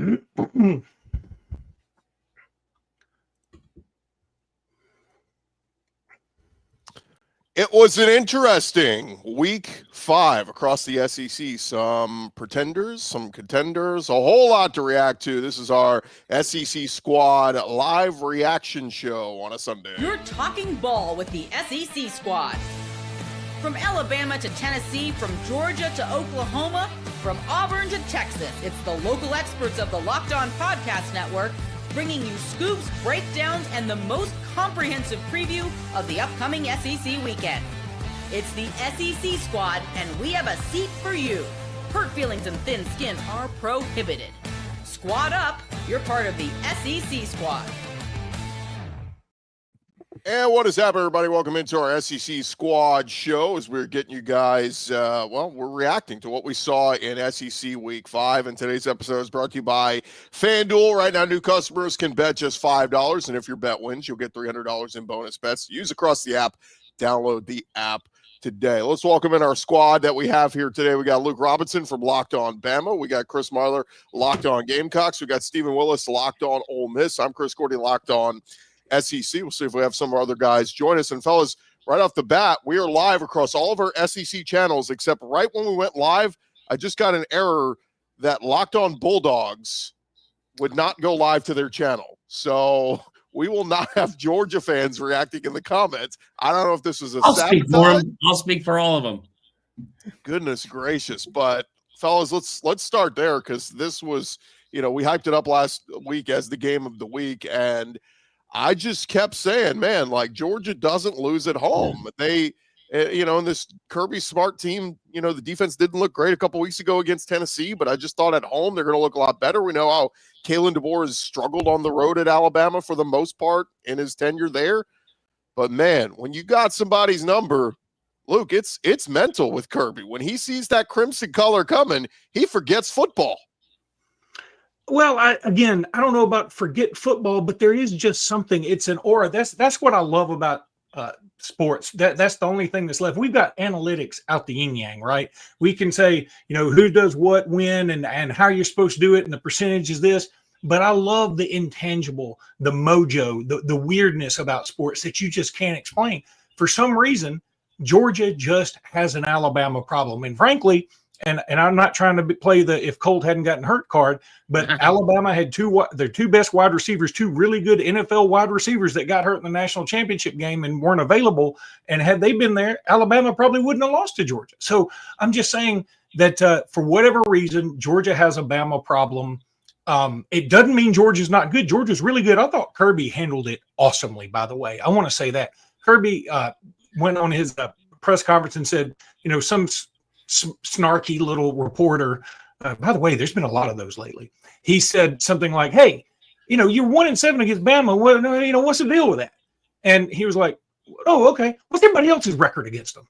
It was an interesting week 5 across the SEC. Some pretenders, some contenders, a whole lot to react to. This is our SEC Squad live reaction show on a Sunday. You're talking ball with the SEC Squad. From Alabama to Tennessee, from Georgia to Oklahoma, from Auburn to Texas, it's the local experts of the Locked On Podcast Network bringing you scoops, breakdowns, and the most comprehensive preview of the upcoming SEC weekend. It's the SEC Squad, and we have a seat for you. Hurt feelings and thin skin are prohibited. Squad up, you're part of the SEC Squad. And what is up, everybody? Welcome into our SEC Squad show as we're getting you guys, we're reacting to what we saw in SEC Week 5. And today's episode is brought to you by FanDuel. Right now, new customers can bet just $5. And if your bet wins, you'll get $300 in bonus bets. Use across the app. Download the app today. Let's welcome in our squad that we have here today. We got Luke Robinson from Locked On Bama. We got Chris Marler, Locked On Gamecocks. We got Stephen Willis, Locked On Ole Miss. I'm Chris Gordy, Locked On SEC. We'll see if we have some of our other guys join us. And fellas, right off the bat, we are live across all of our SEC channels, except right when we went live, I just got an error that Locked On Bulldogs would not go live to their channel. So we will not have Georgia fans reacting in the comments. I don't know if this was a sabotage. I'll speak for all of them. Goodness gracious. But fellas, let's start there, because this was, we hyped it up last week as the game of the week, and I just kept saying, man, like, Georgia doesn't lose at home. They, in this Kirby Smart team, the defense didn't look great a couple weeks ago against Tennessee, but I just thought at home they're going to look a lot better. We know how Kalen DeBoer has struggled on the road at Alabama for the most part in his tenure there. But, man, when you got somebody's number, Luke, it's mental with Kirby. When he sees that crimson color coming, he forgets football. Well, I don't know about forget football, but there is just something. It's an aura. That's what I love about sports. That's the only thing that's left. We've got analytics out the yin yang, right? We can say, who does what, when, and how you're supposed to do it, and the percentage is this. But I love the intangible, the mojo, the weirdness about sports that you just can't explain. For some reason, Georgia just has an Alabama problem, and frankly. And I'm not trying to play the if Colt hadn't gotten hurt card, but Alabama had their two best wide receivers, two really good NFL wide receivers that got hurt in the national championship game and weren't available. And had they been there, Alabama probably wouldn't have lost to Georgia. So I'm just saying that for whatever reason, Georgia has a Bama problem. It doesn't mean Georgia's not good. Georgia's really good. I thought Kirby handled it awesomely, by the way. I want to say that. Kirby went on his press conference and said, some snarky little reporter. By the way, there's been a lot of those lately. He said something like, "Hey, you're 1-7 against Bama. Well, what's the deal with that?" And he was like, "Oh, okay. What's everybody else's record against them?"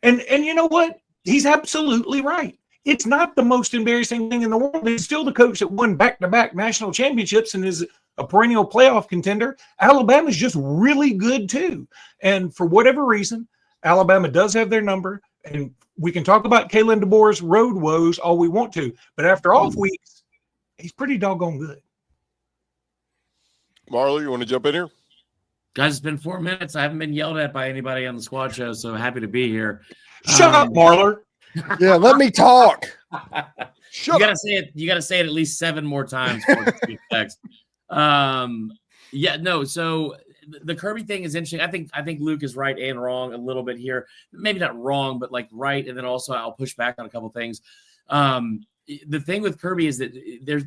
And you know what? He's absolutely right. It's not the most embarrassing thing in the world. He's still the coach that won back-to-back national championships and is a perennial playoff contender. Alabama's just really good too. And for whatever reason, Alabama does have their number. And we can talk about Kalen DeBoer's road woes all we want to, but after off weeks, he's pretty doggone good. Marler, you want to jump in here? Guys, it's been 4 minutes. I haven't been yelled at by anybody on the squad show, so happy to be here. Shut up, Marler. Yeah, let me talk. You gotta say it. You gotta say it at least 7 more times. For text. So the Kirby thing is interesting. I think Luke is right and wrong a little bit here. Maybe not wrong, but like right. And then also I'll push back on a couple things. The thing with Kirby is that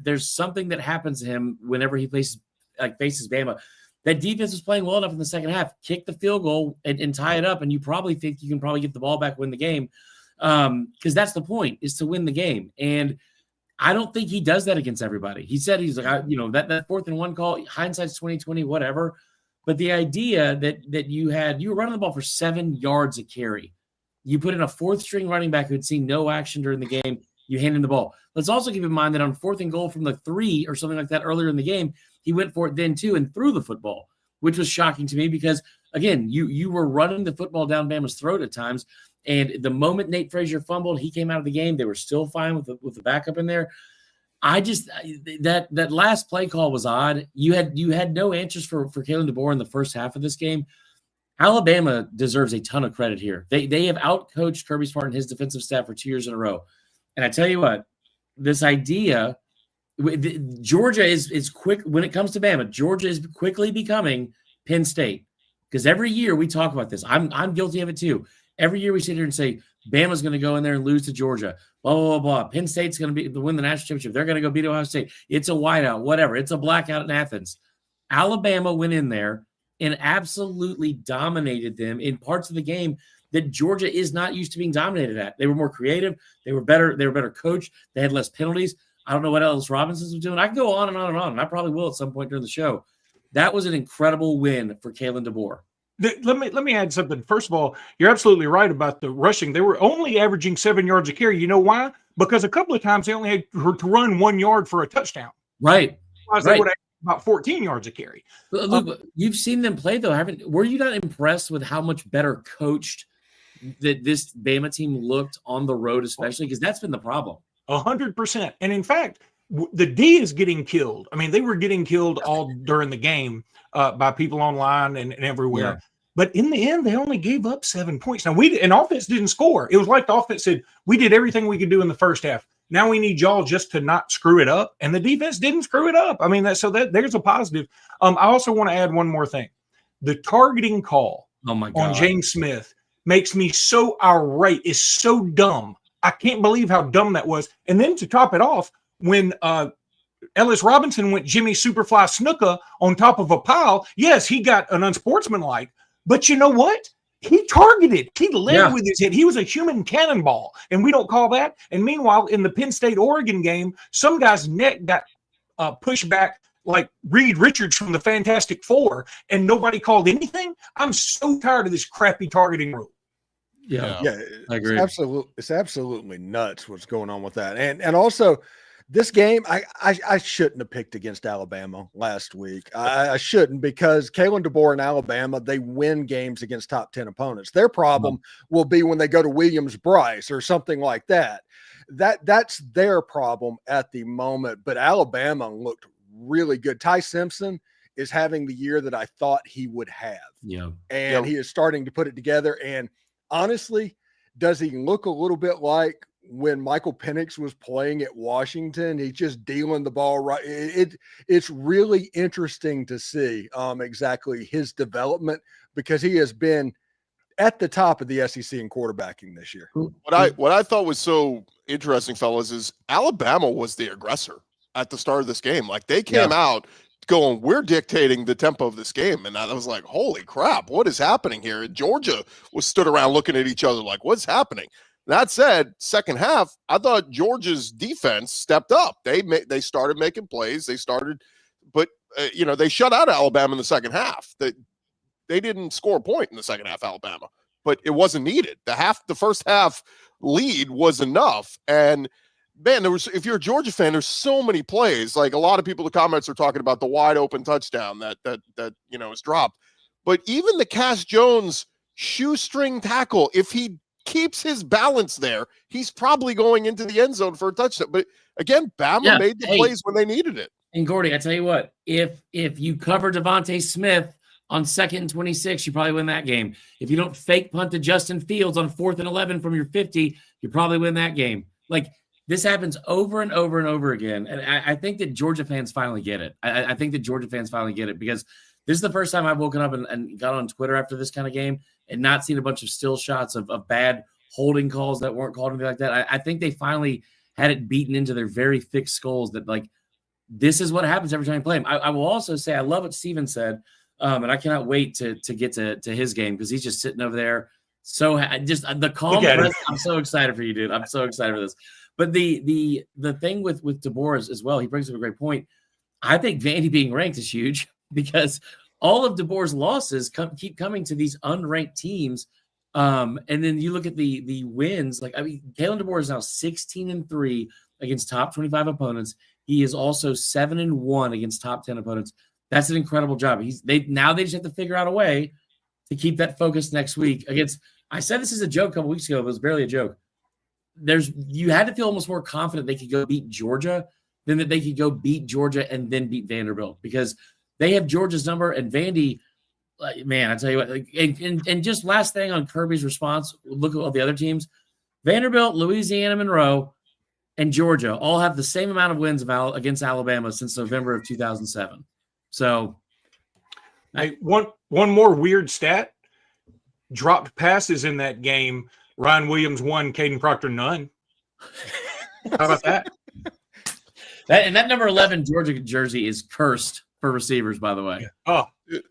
there's something that happens to him whenever he faces Bama. That defense was playing well enough in the second half, kick the field goal and tie it up, and you probably think you can probably get the ball back, win the game. Because that's the point, is to win the game. And I don't think he does that against everybody. He said he's like, that 4th and 1 call, hindsight's 20/20, whatever. But the idea that you were running the ball for 7 yards a carry. You put in a 4th string running back who had seen no action during the game. You hand him the ball. Let's also keep in mind that on 4th and goal from the 3 or something like that earlier in the game, he went for it then too and threw the football, which was shocking to me because, again, you were running the football down Bama's throat at times. And the moment Nate Frazier fumbled, he came out of the game. They were still fine with the backup in there. I just that last play call was odd. You had no answers for Kalen DeBoer in the first half of this game. Alabama deserves a ton of credit here. They have outcoached Kirby Smart and his defensive staff for 2 years in a row. And I tell you what, this idea, Georgia is quick when it comes to Bama. Georgia is quickly becoming Penn State, because every year we talk about this. I'm guilty of it too. Every year we sit here and say Bama's going to go in there and lose to Georgia. Blah blah blah blah. Penn State's going to win the national championship. They're going to go beat Ohio State. It's a whiteout, whatever. It's a blackout in Athens. Alabama went in there and absolutely dominated them in parts of the game that Georgia is not used to being dominated at. They were more creative. They were better. They were better coached. They had less penalties. I don't know what else Robinson's was doing. I can go on and on and on, and I probably will at some point during the show. That was an incredible win for Kalen DeBoer. Let me add something. First of all, you're absolutely right about the rushing. They were only averaging 7 yards a carry. You know why? Because a couple of times they only had to run 1 yard for a touchdown. Right. They would have about 14 yards a carry. Look, you've seen them play though, were you not impressed with how much better coached that this Bama team looked on the road, especially? Because that's been the problem. 100%. And in fact, the D is getting killed. I mean, they were getting killed all during the game by people online and everywhere. Yeah. But in the end, they only gave up 7 points. Now, offense didn't score. It was like the offense said, we did everything we could do in the first half. Now we need y'all just to not screw it up. And the defense didn't screw it up. I mean, there's a positive. I also want to add one more thing. The targeting call on James Smith makes me so irate. It's so dumb. I can't believe how dumb that was. And then to top it off, when Ellis Robinson went Jimmy Superfly Snuka on top of a pile, yes, he got an unsportsmanlike. But you know what? He targeted. He led with his head. He was a human cannonball, and we don't call that. And meanwhile, in the Penn State-Oregon game, some guy's neck got pushed back like Reed Richards from the Fantastic Four, and nobody called anything. I'm so tired of this crappy targeting rule. Yeah, I agree. It's absolutely nuts what's going on with that. And also, this game, I shouldn't have picked against Alabama last week. I shouldn't, because Kalen DeBoer and Alabama, they win games against top 10 opponents. Their problem will be when they go to Williams-Brice or something like that. That's their problem at the moment. But Alabama looked really good. Ty Simpson is having the year that I thought he would have. Yeah. And he is starting to put it together. And honestly, does he look a little bit like when Michael Penix was playing at Washington? He's just dealing the ball right. It's really interesting to see exactly his development, because he has been at the top of the SEC in quarterbacking this year. What I thought was so interesting, fellas, is Alabama was the aggressor at the start of this game. Like, they came out going, we're dictating the tempo of this game. And I was like, holy crap, what is happening here? And Georgia was stood around looking at each other like, what's happening? That said, second half, I thought Georgia's defense stepped up. They started making plays. They started, but they shut out Alabama in the second half. They didn't score a point in the second half, Alabama, but it wasn't needed. The first half lead was enough. And man, if you're a Georgia fan, there's so many plays. Like, a lot of people in the comments are talking about the wide open touchdown that is dropped. But even the Cass Jones shoestring tackle, if he keeps his balance there, he's probably going into the end zone for a touchdown. But again, Bama made the plays when they needed it. And Gordy, I tell you what, if you cover Devontae Smith on 2nd and 26, you probably win that game. If you don't fake punt to Justin Fields on 4th and 11 from your 50, you probably win that game. Like, this happens over and over and over again. And I think that Georgia fans finally get it. I think that Georgia fans finally get it, because this is the first time I've woken up and got on Twitter after this kind of game and not seen a bunch of still shots of bad holding calls that weren't called, anything like that. I think they finally had it beaten into their very thick skulls that, like, this is what happens every time you play him. I will also say I love what Steven said, and I cannot wait to get to his game, because he's just sitting over there. So just the calm. I'm so excited for you, dude. I'm so excited for this. But the thing with DeBoer as well, he brings up a great point. I think Vandy being ranked is huge, because all of DeBoer's losses keep coming to these unranked teams. And then you look at the wins. Like, I mean, Kalen DeBoer is now 16-3 against top 25 opponents. He is also 7-1 against top 10 opponents. That's an incredible job. They just have to figure out a way to keep that focus next week against. I said this is a joke a couple weeks ago, but it was barely a joke. You had to feel almost more confident they could go beat Georgia then that they could go beat Georgia and then beat Vanderbilt, because they have Georgia's number. And Vandy, man, I tell you what, and just last thing on Kirby's response, look at all the other teams. Vanderbilt, Louisiana Monroe, and Georgia all have the same amount of wins against Alabama since November of 2007. So, hey, one more weird stat: dropped passes in that game. Ryan Williams 1, Caden Proctor none. How about that? That number 11 Georgia jersey is cursed for receivers, by the way. Oh,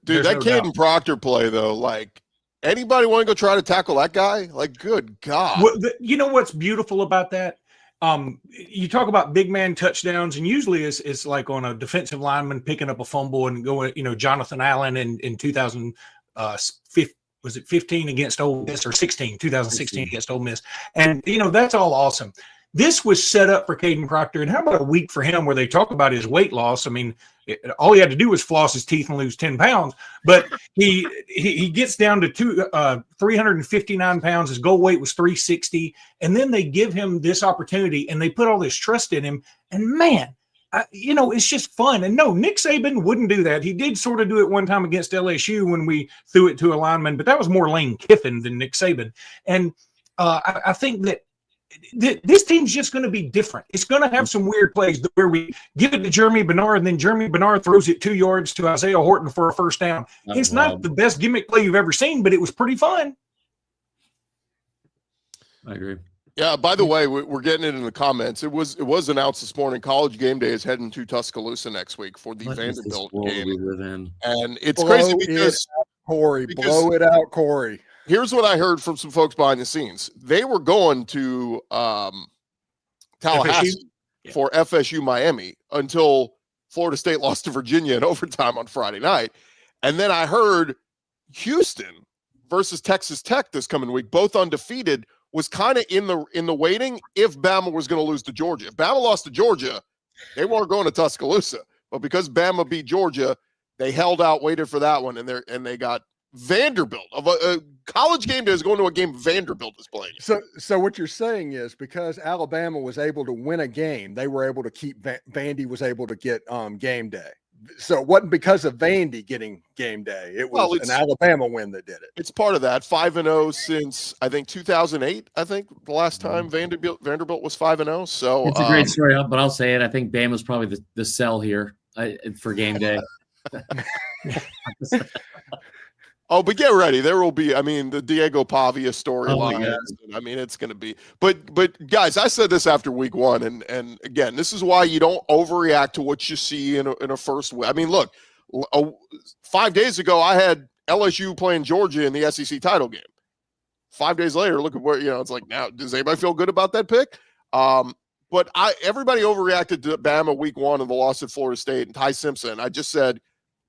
dude, that Caden Proctor play though, like, anybody want to go try to tackle that guy? Like, good God. Well, you know what's beautiful about that? You talk about big man touchdowns, and usually it's like on a defensive lineman picking up a fumble and going, Jonathan Allen in 2015, was it 15 against Ole Miss, or 2016 against Ole Miss. And, that's all awesome. This was set up for Caden Proctor. And how about a week for him where they talk about his weight loss? I mean, all he had to do was floss his teeth and lose 10 pounds. But he gets down to 359 pounds. His goal weight was 360. And then they give him this opportunity and they put all this trust in him. And man, it's just fun. And no, Nick Saban wouldn't do that. He did sort of do it one time against LSU when we threw it to a lineman, but that was more Lane Kiffin than Nick Saban. And I think that this team's just going to be different. It's going to have some weird plays where we give it to Jeremy Bernard, and then Jeremy Bernard throws it 2 yards to Isaiah Horton for a first down. It's not the best gimmick play you've ever seen, but it was pretty fun. I agree. Yeah, by the way, we're getting it in the comments. It was announced this morning. College Game Day is heading to Tuscaloosa next week for the Vanderbilt game. We live in? And it's crazy because Corey, blow it out, Corey. Here's what I heard from some folks behind the scenes. They were going to Tallahassee for FSU Miami until Florida State lost to Virginia in overtime on Friday night. And then I heard Houston versus Texas Tech this coming week, both undefeated, was kind of in the waiting if Bama was going to lose to Georgia. If Bama lost to Georgia, they weren't going to Tuscaloosa. But because Bama beat Georgia, they held out, waited for that one, and they got Vanderbilt. A College Game Day is going to a game Vanderbilt is playing. So what you're saying is because Alabama was able to win a game, they were able to keep Vandy was able to get game day. So it wasn't because of Vandy getting game day. It was an Alabama win that did it. It's part of that. 5-0 since I think 2008. I think the last time Vanderbilt was 5-0. So it's a great story, but I'll say it. I think Bama's probably the sell here for game day. Oh, but get ready. There will be, the Diego Pavia storyline. It's going to be. But guys, I said this after week one, and again, this is why you don't overreact to what you see in a first week. Look, 5 days ago, I had LSU playing Georgia in the SEC title game. 5 days later, look at where, it's like, now, does anybody feel good about that pick? But everybody overreacted to Bama week one and the loss at Florida State and Ty Simpson. I just said,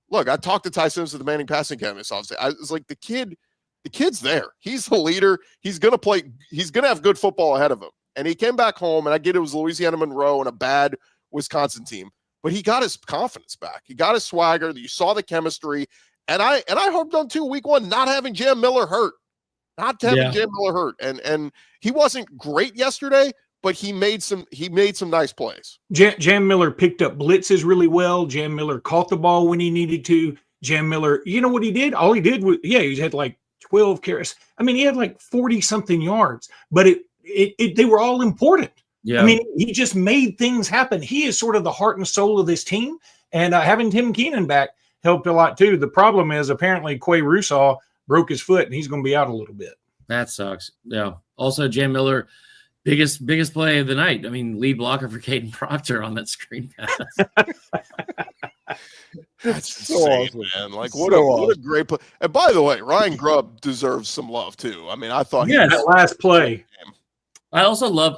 look, I talked to Ty Simpson at the Manning Passing Academy. So I was like, the kid's there. He's the leader. He's going to play. He's going to have good football ahead of him. And he came back home, and I get it was Louisiana Monroe and a bad Wisconsin team, but he got his confidence back. He got his swagger. You saw the chemistry. And I hoped on week one, not having Jam Miller hurt. And he wasn't great yesterday, but he made some nice plays. Jam Miller picked up blitzes really well. Jam Miller caught the ball when he needed to. Jam Miller, you know what he did? All he did was, he had like 12 carries. He had like 40 something yards, but they were all important. Yeah. He just made things happen. He is sort of the heart and soul of this team, and having Tim Keenan back helped a lot too. The problem is apparently Quay Russaw broke his foot, and he's going to be out a little bit. That sucks. Yeah. Also, Jam Miller, biggest play of the night. Lead blocker for Caden Proctor on that screen pass. That's so insane, man. Like, what a great play. And by the way, Ryan Grubb deserves some love too. I thought that last play. I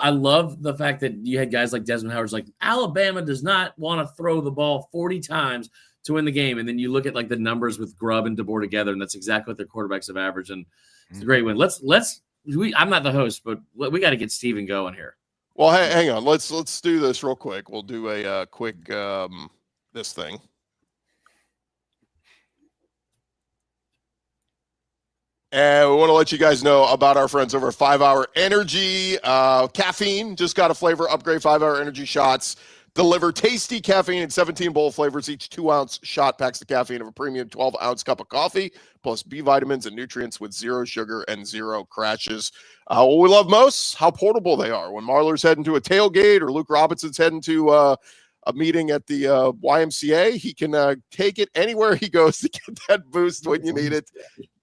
love the fact that you had guys like Desmond Howard's like, Alabama does not want to throw the ball 40 times to win the game. And then you look at like the numbers with Grubb and DeBoer together, and that's exactly what their quarterbacks have averaged. And it's a great win. I'm not the host, but we got to get Steven going here. Well, hang on. Let's do this real quick. We'll do a quick this thing. And we want to let you guys know about our friends over 5 Hour Energy. Caffeine just got a flavor upgrade. 5 Hour Energy shots. deliver tasty caffeine in 17 bold flavors. Each 2-ounce shot packs the caffeine of a premium 12-ounce cup of coffee, plus B vitamins and nutrients with 0 sugar and 0 crashes. What we love most, how portable they are. When Marler's heading to a tailgate or Luke Robinson's heading to a meeting at the YMCA, he can take it anywhere he goes to get that boost when you need it.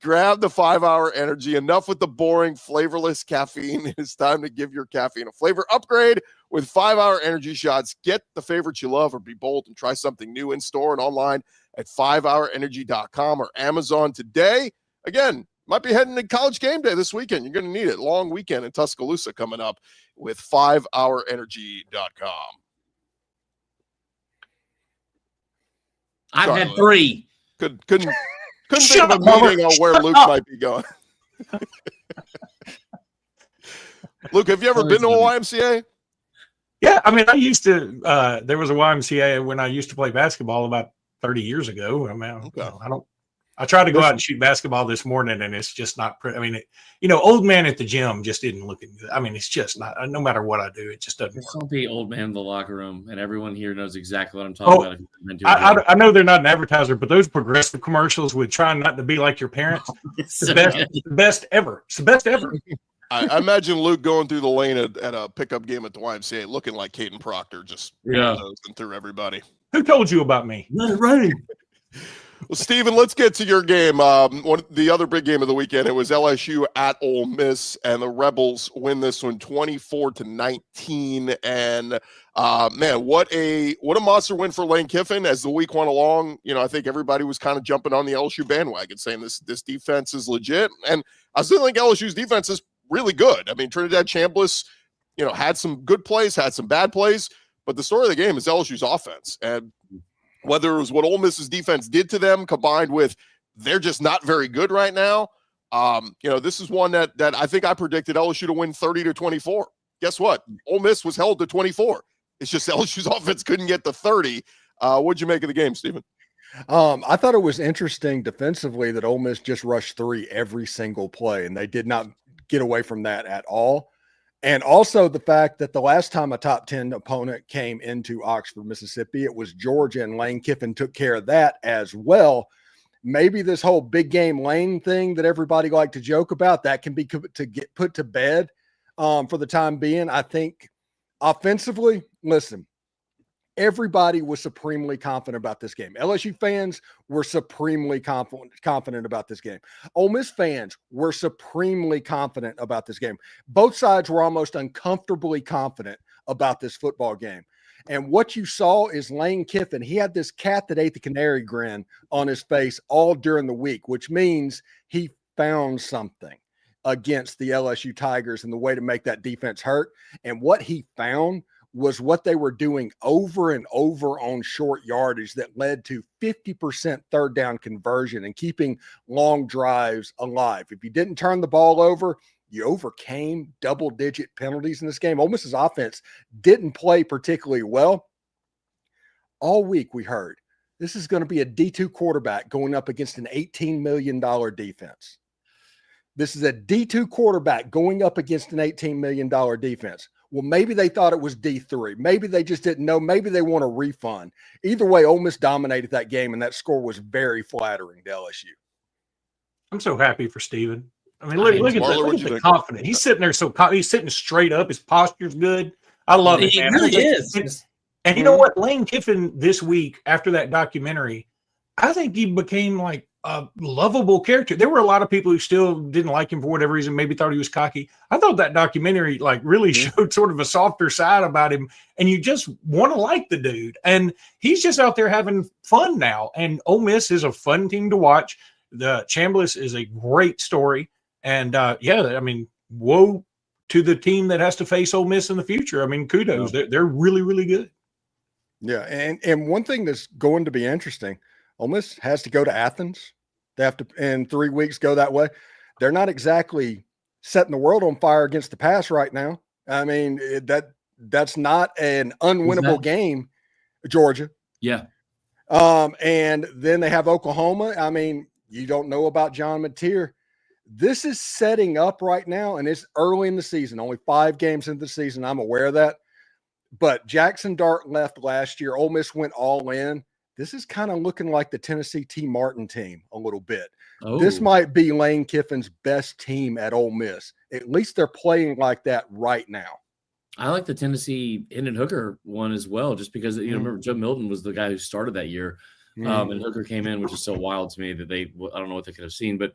Grab the 5-Hour Energy. Enough with the boring, flavorless caffeine. It's time to give your caffeine a flavor upgrade with 5-Hour Energy shots. Get the favorites you love or be bold and try something new in store and online at 5hourenergy.com or Amazon today. Again, might be heading to college game day this weekend. You're going to need it. Long weekend in Tuscaloosa coming up with 5hourenergy.com. I've Sorry, had Luke. 3. Couldn't think of a meeting on where Luke might be going. Luke, have you ever been to a YMCA? Yeah, I mean, I used to. There was a YMCA when I used to play basketball about 30 years ago. I mean, Okay. I tried to go out and shoot basketball this morning, and it's just not. I mean, old man at the gym just isn't looking good. I mean, it's just not. No matter what I do, it just doesn't There's work. something old man in the locker room, and everyone here knows exactly what I'm talking about. If you've been to I know they're not an advertiser, but those progressive commercials with trying not to be like your parents, the best ever. It's the best ever. I imagine Luke going through the lane at a pickup game at the YMCA looking like Caden Proctor, just bulldozing through everybody. Who told you about me? Right. Well, Steven, let's get to your game. The other big game of the weekend, it was LSU at Ole Miss, and the Rebels win this one 24-19. And man, what a monster win for Lane Kiffin as the week went along. I think everybody was kind of jumping on the LSU bandwagon, saying this defense is legit. And I still think LSU's defense is really good. I mean, Trinidad Chambliss, had some good plays, had some bad plays, but the story of the game is LSU's offense. And whether it was what Ole Miss's defense did to them combined with they're just not very good right now, this is one that I think I predicted LSU to win 30-24. Guess what? Ole Miss was held to 24. It's just LSU's offense couldn't get to 30. What'd you make of the game, Stephen? I thought it was interesting defensively that Ole Miss just rushed 3 every single play, and they did not get away from that at all. And also the fact that the last time a top 10 opponent came into Oxford, Mississippi, it was Georgia, and Lane Kiffin took care of that as well. Maybe this whole big game Lane thing that everybody liked to joke about, that can be get put to bed for the time being. I think offensively, listen, everybody was supremely confident about this game. LSU fans were supremely confident about this game. Ole Miss fans were supremely confident about this game. Both sides were almost uncomfortably confident about this football game. And what you saw is Lane Kiffin, he had this cat that ate the canary grin on his face all during the week, which means he found something against the LSU Tigers and the way to make that defense hurt. And what he found was what they were doing over and over on short yardage that led to 50% third down conversion and keeping long drives alive. If you didn't turn the ball over, you overcame double-digit penalties in this game. Ole Miss's offense didn't play particularly well. All week we heard this is going to be a D2 quarterback going up against an $18 million defense. This is a D2 quarterback going up against an $18 million defense. Well, maybe they thought it was D3. Maybe they just didn't know. Maybe they want a refund. Either way, Ole Miss dominated that game, and that score was very flattering to LSU. I'm so happy for Steven. I mean, look at the confidence. He's sitting there he's sitting straight up. His posture's good. I love it, man. He really is. And you know what? Lane Kiffin this week, after that documentary, I think he became like a lovable character. There were a lot of people who still didn't like him for whatever reason, maybe thought he was cocky. I thought that documentary really showed sort of a softer side about him, and you just want to like the dude. And he's just out there having fun now. And Ole Miss is a fun team to watch. The Chambliss is a great story. And I mean, woe to the team that has to face Ole Miss in the future. I mean, kudos. They're really, really good. Yeah, and one thing that's going to be interesting, Ole Miss has to go to Athens. They have to, in 3 weeks, go that way. They're not exactly setting the world on fire against the pass right now. I mean, that's not an unwinnable game, Georgia. Yeah. And then they have Oklahoma. I mean, you don't know about John Mateer. This is setting up right now, and it's early in the season, only 5 games into the season. I'm aware of that. But Jackson Dart left last year. Ole Miss went all in. This is kind of looking like the Tennessee T. Martin team a little bit. Oh. This might be Lane Kiffin's best team at Ole Miss. At least they're playing like that right now. I like the Tennessee Hendon Hooker one as well, just because, remember Joe Milton was the guy who started that year. And Hooker came in, which is so wild to me that I don't know what they could have seen. But,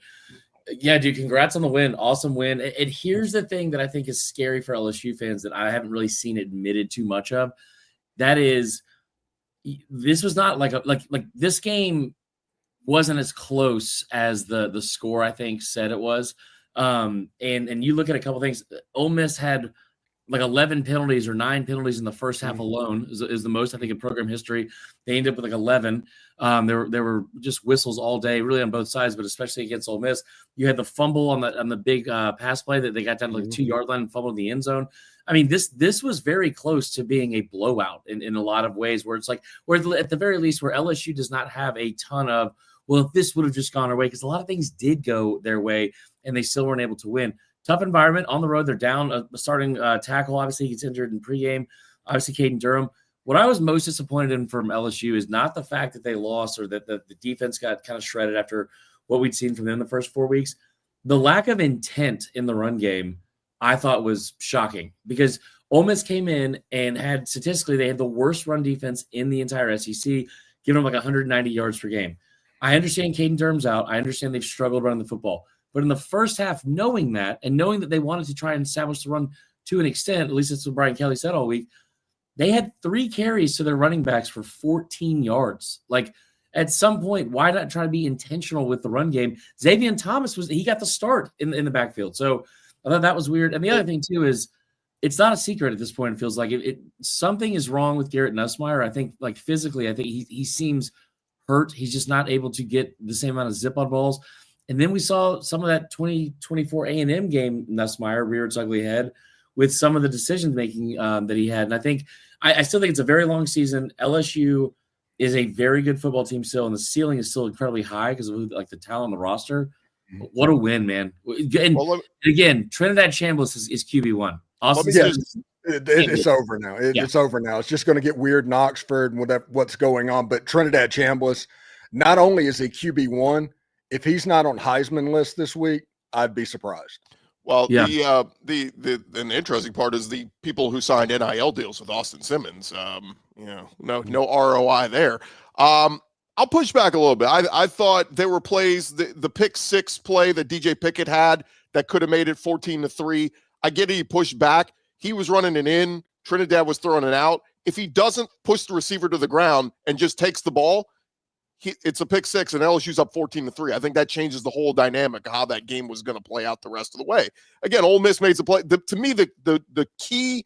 yeah, dude, congrats on the win. Awesome win. And here's the thing that I think is scary for LSU fans that I haven't really seen admitted too much of. That is, this was not like this game wasn't as close as the score I think said it was. And you look at a couple things. Ole Miss had like 11 penalties or 9 penalties in the first half alone is the most I think in program history. They ended up with like 11. There were just whistles all day, really on both sides, but especially against Ole Miss. You had the fumble on the big pass play that they got down to like 2-yard line and fumbled in the end zone. I mean, this was very close to being a blowout in a lot of ways, where it's like, where at the very least, where LSU does not have a ton of, well, if this would have just gone our way, because a lot of things did go their way and they still weren't able to win. Tough environment on the road. They're down a starting tackle. Obviously, he gets injured in pregame. Obviously, Caden Durham. What I was most disappointed in from LSU is not the fact that they lost or that the defense got kind of shredded after what we'd seen from them the first 4 weeks. The lack of intent in the run game, I thought, was shocking, because Ole Miss came in and had, statistically, they had the worst run defense in the entire SEC, giving them like 190 yards per game. I understand Caden Durham's out. I understand they've struggled running the football. But in the first half, knowing that and knowing that they wanted to try and establish the run to an extent, at least that's what Brian Kelly said all week, they had 3 carries to their running backs for 14 yards. Like, at some point, why not try to be intentional with the run game? Xavier Thomas he got the start in the backfield. So I thought that was weird. And the other thing, too, is it's not a secret at this point. It feels like something is wrong with Garrett Nussmeier. I think, like, physically, I think he seems hurt. He's just not able to get the same amount of zip on balls. And then we saw some of that 2024 A&M game, Nussmeier reared its ugly head with some of the decision-making that he had. And I think I still think it's a very long season. LSU is a very good football team still, and the ceiling is still incredibly high because of like the talent on the roster. What a win, man. And again, Trinidad Chambliss is QB1. It's over now. It's over now. It's just going to get weird in Oxford and what's going on. But Trinidad Chambliss, not only is he QB1, if he's not on Heisman list this week, I'd be surprised. Well, the interesting part is the people who signed NIL deals with Austin Simmons. No ROI there. I'll push back a little bit. I thought there were plays, the pick 6 play that DJ Pickett had that could have made it 14-3. I get it. He pushed back. He was running it in. Trinidad was throwing it out. If he doesn't push the receiver to the ground and just takes the ball, it's a pick 6 and LSU's up 14-3. I think that changes the whole dynamic of how that game was going to play out the rest of the way. Again, Ole Miss made the play. To me, the key,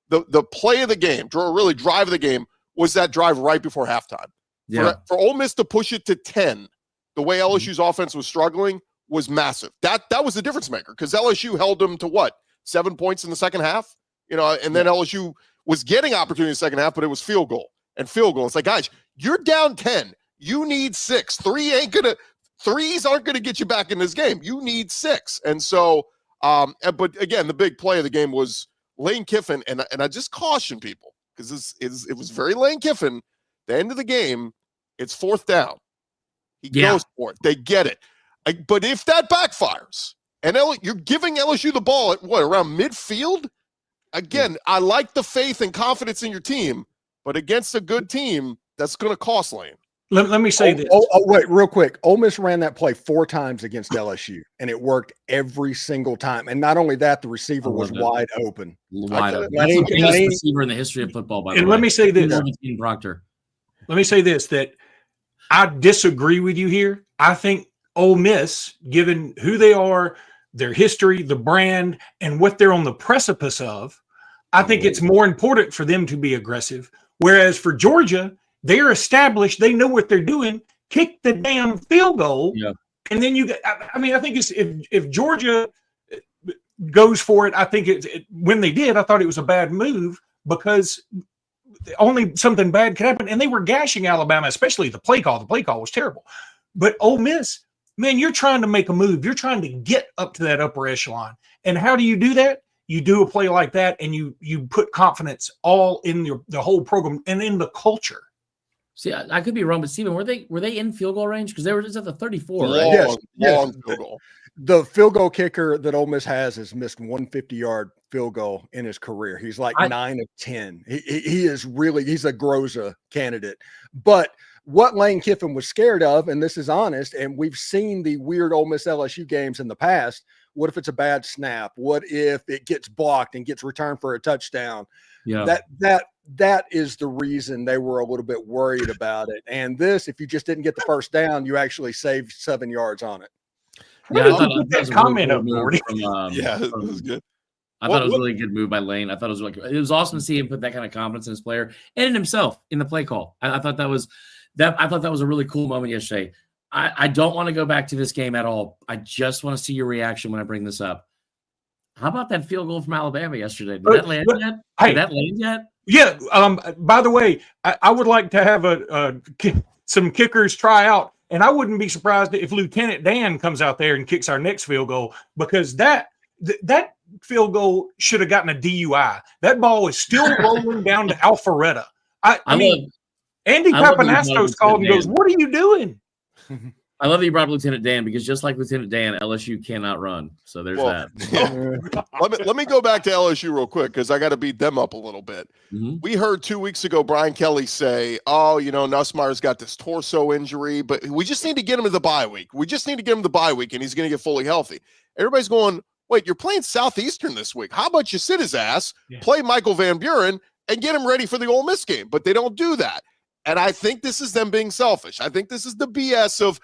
the play of the game, really drive of the game, was that drive right before halftime. Yeah. For Ole Miss to push it to 10, the way LSU's offense was struggling, was massive. That was the difference maker, because LSU held them to 7 points in the second half? And then LSU was getting opportunity in the second half, but it was field goal. It's like, guys, you're down 10. You need 6. 3s aren't gonna get you back in this game. You need 6. And so, but again, the big play of the game was Lane Kiffin, and I just caution people, because it was very Lane Kiffin. The end of the game, it's 4th down. He goes for it. They get it. But if that backfires, and you're giving LSU the ball at around midfield? Again, I like the faith and confidence in your team, but against a good team, that's going to cost Lane. Let me say this. Wait, real quick. Ole Miss ran that play 4 times against LSU, and it worked every single time. And not only that, the receiver was wide open. Wide open. That's the biggest receiver in the history of football, by the way. And let me say this. Proctor. Let me say this, that I disagree with you here. I think Ole Miss, given who they are, their history, the brand, and what they're on the precipice of, I think it's more important for them to be aggressive. Whereas for Georgia, they're established. They know what they're doing. Kick the damn field goal. Yeah. And then I think it's if Georgia goes for it, I think when they did, I thought it was a bad move, because only something bad could happen. And they were gashing Alabama, especially the play call. The play call was terrible. But Ole Miss, man, you're trying to make a move. You're trying to get up to that upper echelon. And how do you do that? you do a play like that, and you put confidence all in the whole program and in the culture. See, I could be wrong, but Steven, were they in field goal range? Because they were just at the 34, right? Long Yes. field goal. The field goal kicker that Ole Miss has missed 150-yard field goal in his career. He's like 9 of 10. He is really, he's a Groza candidate. But what Lane Kiffin was scared of, and this is honest, and we've seen the weird Ole Miss LSU games in the past. What if it's a bad snap? What if it gets blocked and gets returned for a touchdown? Yeah. That is the reason they were a little bit worried about it. And this, if you just didn't get the first down, you actually saved 7 yards on it. Yeah, I thought that was a comment really up, cool Morty. move It was good. I thought it was a really good move by Lane. I thought it was awesome to see him put that kind of confidence in his player and in himself in the play call. I thought that was a really cool moment yesterday. I don't want to go back to this game at all. I just want to see your reaction when I bring this up. How about that field goal from Alabama yesterday? Did that land yet? Did that land yet? Yeah. By the way, I would like to have some kickers try out, and I wouldn't be surprised if Lieutenant Dan comes out there and kicks our next field goal, because that field goal should have gotten a DUI. That ball is still rolling down to Alpharetta. I mean, Andy Papanastos called and goes, "What are you doing?" I love that you brought up Lieutenant Dan, because just like Lieutenant Dan, LSU cannot run. So there's that. Let me go back to LSU real quick, because I got to beat them up a little bit. Mm-hmm. We heard 2 weeks ago Brian Kelly say, Nussmeier's got this torso injury, but we just need to get him to the bye week. We just need to get him the bye week, and he's going to get fully healthy. Everybody's going, wait, you're playing Southeastern this week. How about you sit his ass, play Michael Van Buren, and get him ready for the Ole Miss game? But they don't do that. And I think this is them being selfish. I think this is the BS of,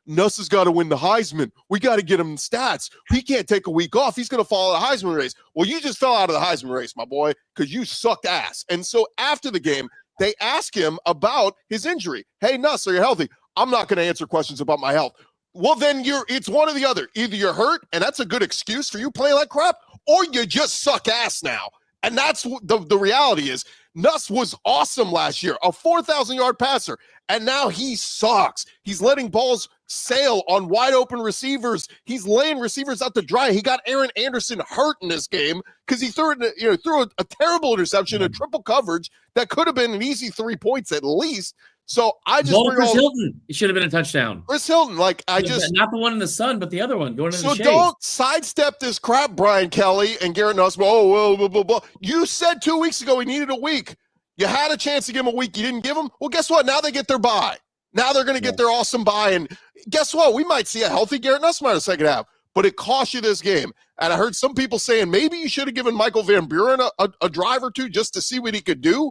Nuss has got to win the Heisman. We got to get him stats. He can't take a week off. He's going to fall out of the Heisman race. Well, you just fell out of the Heisman race, my boy, because you sucked ass. And so after the game, they ask him about his injury. Hey, Nuss, are you healthy? I'm not going to answer questions about my health. Well, then it's one or the other. Either you're hurt, and that's a good excuse for you playing like crap, or you just suck ass now. And that's the reality is. Nuss was awesome last year, a 4,000-yard passer, and now he sucks. He's letting balls sail on wide-open receivers. He's laying receivers out to dry. He got Aaron Anderson hurt in this game because he threw a terrible interception, a triple coverage that could have been an easy 3 points at least. So I just Chris Hilton. It should have been a touchdown. Chris Hilton, not the one in the sun, but the other one going in the shade. So don't sidestep this crap, Brian Kelly and Garrett Nuss. Blah, blah, blah. You said 2 weeks ago he needed a week. You had a chance to give him a week. You didn't give him. Well, guess what? Now they get their bye. Now they're going to get their awesome bye. And guess what? We might see a healthy Garrett Nussmeier in the second half, but it cost you this game. And I heard some people saying maybe you should have given Michael Van Buren a drive or two just to see what he could do.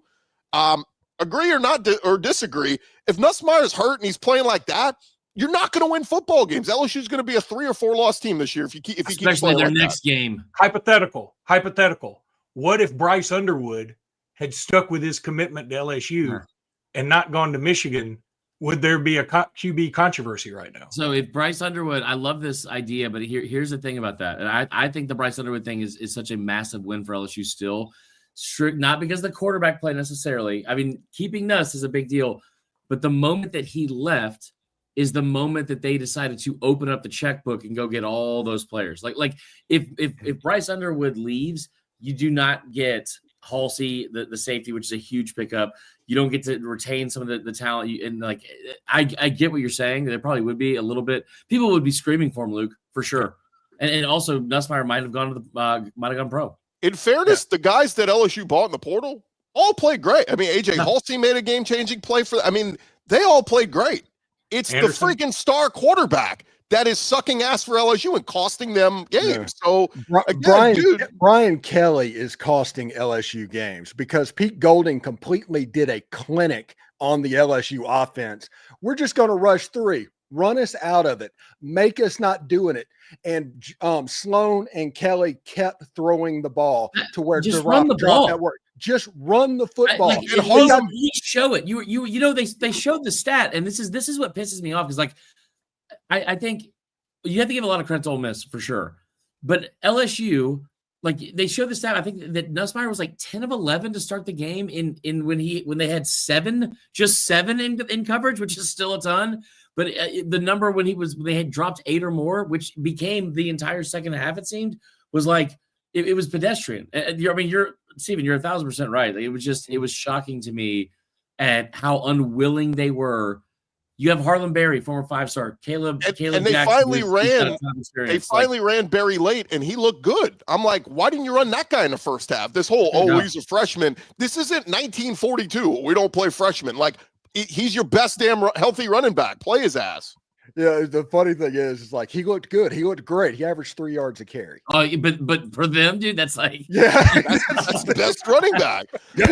Agree or not, or disagree. If Nussmeier's hurt and he's playing like that, you're not going to win football games. LSU's going to be a 3 or 4 loss team this year if you keep especially their next game. Hypothetical. What if Bryce Underwood had stuck with his commitment to LSU and not gone to Michigan? Would there be a QB controversy right now? So if Bryce Underwood, I love this idea, but here's the thing about that. And I think the Bryce Underwood thing is such a massive win for LSU still. Not because of the quarterback play necessarily. I mean, keeping Nuss is a big deal, but the moment that he left is the moment that they decided to open up the checkbook and go get all those players. Like if Bryce Underwood leaves, you do not get Halsey, the safety, which is a huge pickup. You don't get to retain some of the talent. I get what you're saying. There probably would be a little bit. People would be screaming for him, Luke, for sure. And also Nussmeier might have gone pro. In fairness, the guys that LSU bought in the portal all played great. I mean, AJ Halsey made a game-changing play they all played great. It's Anderson, the freaking star quarterback that is sucking ass for LSU and costing them games. Yeah. So Brian Kelly is costing LSU games because Pete Golding completely did a clinic on the LSU offense. We're just going to rush 3, run us out of it, make us not doing it. And Sloan and Kelly kept throwing the ball to where just run the ball. That work. Just run the football. Show it. They showed the stat, and this is what pisses me off. Is I think you have to give a lot of credit to Ole Miss for sure, but LSU, they showed the stat. I think that Nussmeier was 10 of 11 to start the game in when they had 7 in coverage, which is still a ton. But the number when they had dropped 8 or more, which became the entire second half, it seemed, was it was pedestrian. You're Steven, you're 1,000% right. Like, it was shocking to me at how unwilling they were. You have Harlan Berry, former 5-star, Caleb and Jackson, they finally ran. They finally ran Berry late, and he looked good. I'm like, why didn't you run that guy in the first half? This whole he's a freshman. This isn't 1942. We don't play freshmen. Like, he's your best damn healthy running back. Play his ass. Yeah, the funny thing is like he looked good. He looked great. He averaged 3 yards a carry. Oh, but for them, dude, that's like that's the best running back. The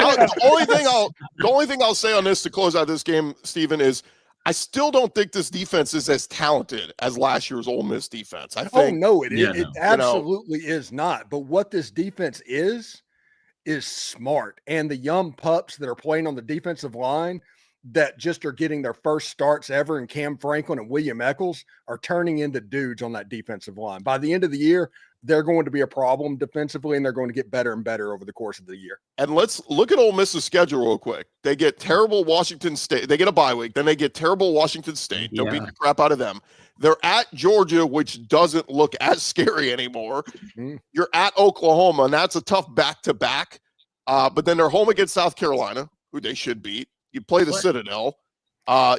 only thing I'll say on this to close out this game, Steven, is I still don't think this defense is as talented as last year's Ole Miss defense. I think. Oh no, it absolutely is not. But what this defense is smart, and the young pups that are playing on the defensive line that just are getting their first starts ever, and Cam Franklin and William Eccles are turning into dudes on that defensive line. By the end of the year, they're going to be a problem defensively, and they're going to get better and better over the course of the year. And let's look at Ole Miss's schedule real quick. They get terrible Washington State. They get a bye week. Then they get terrible Washington State. Don't beat the crap out of them. They're at Georgia, which doesn't look as scary anymore. Mm-hmm. You're at Oklahoma, and that's a tough back-to-back. But then they're home against South Carolina, who they should beat. You play the Citadel,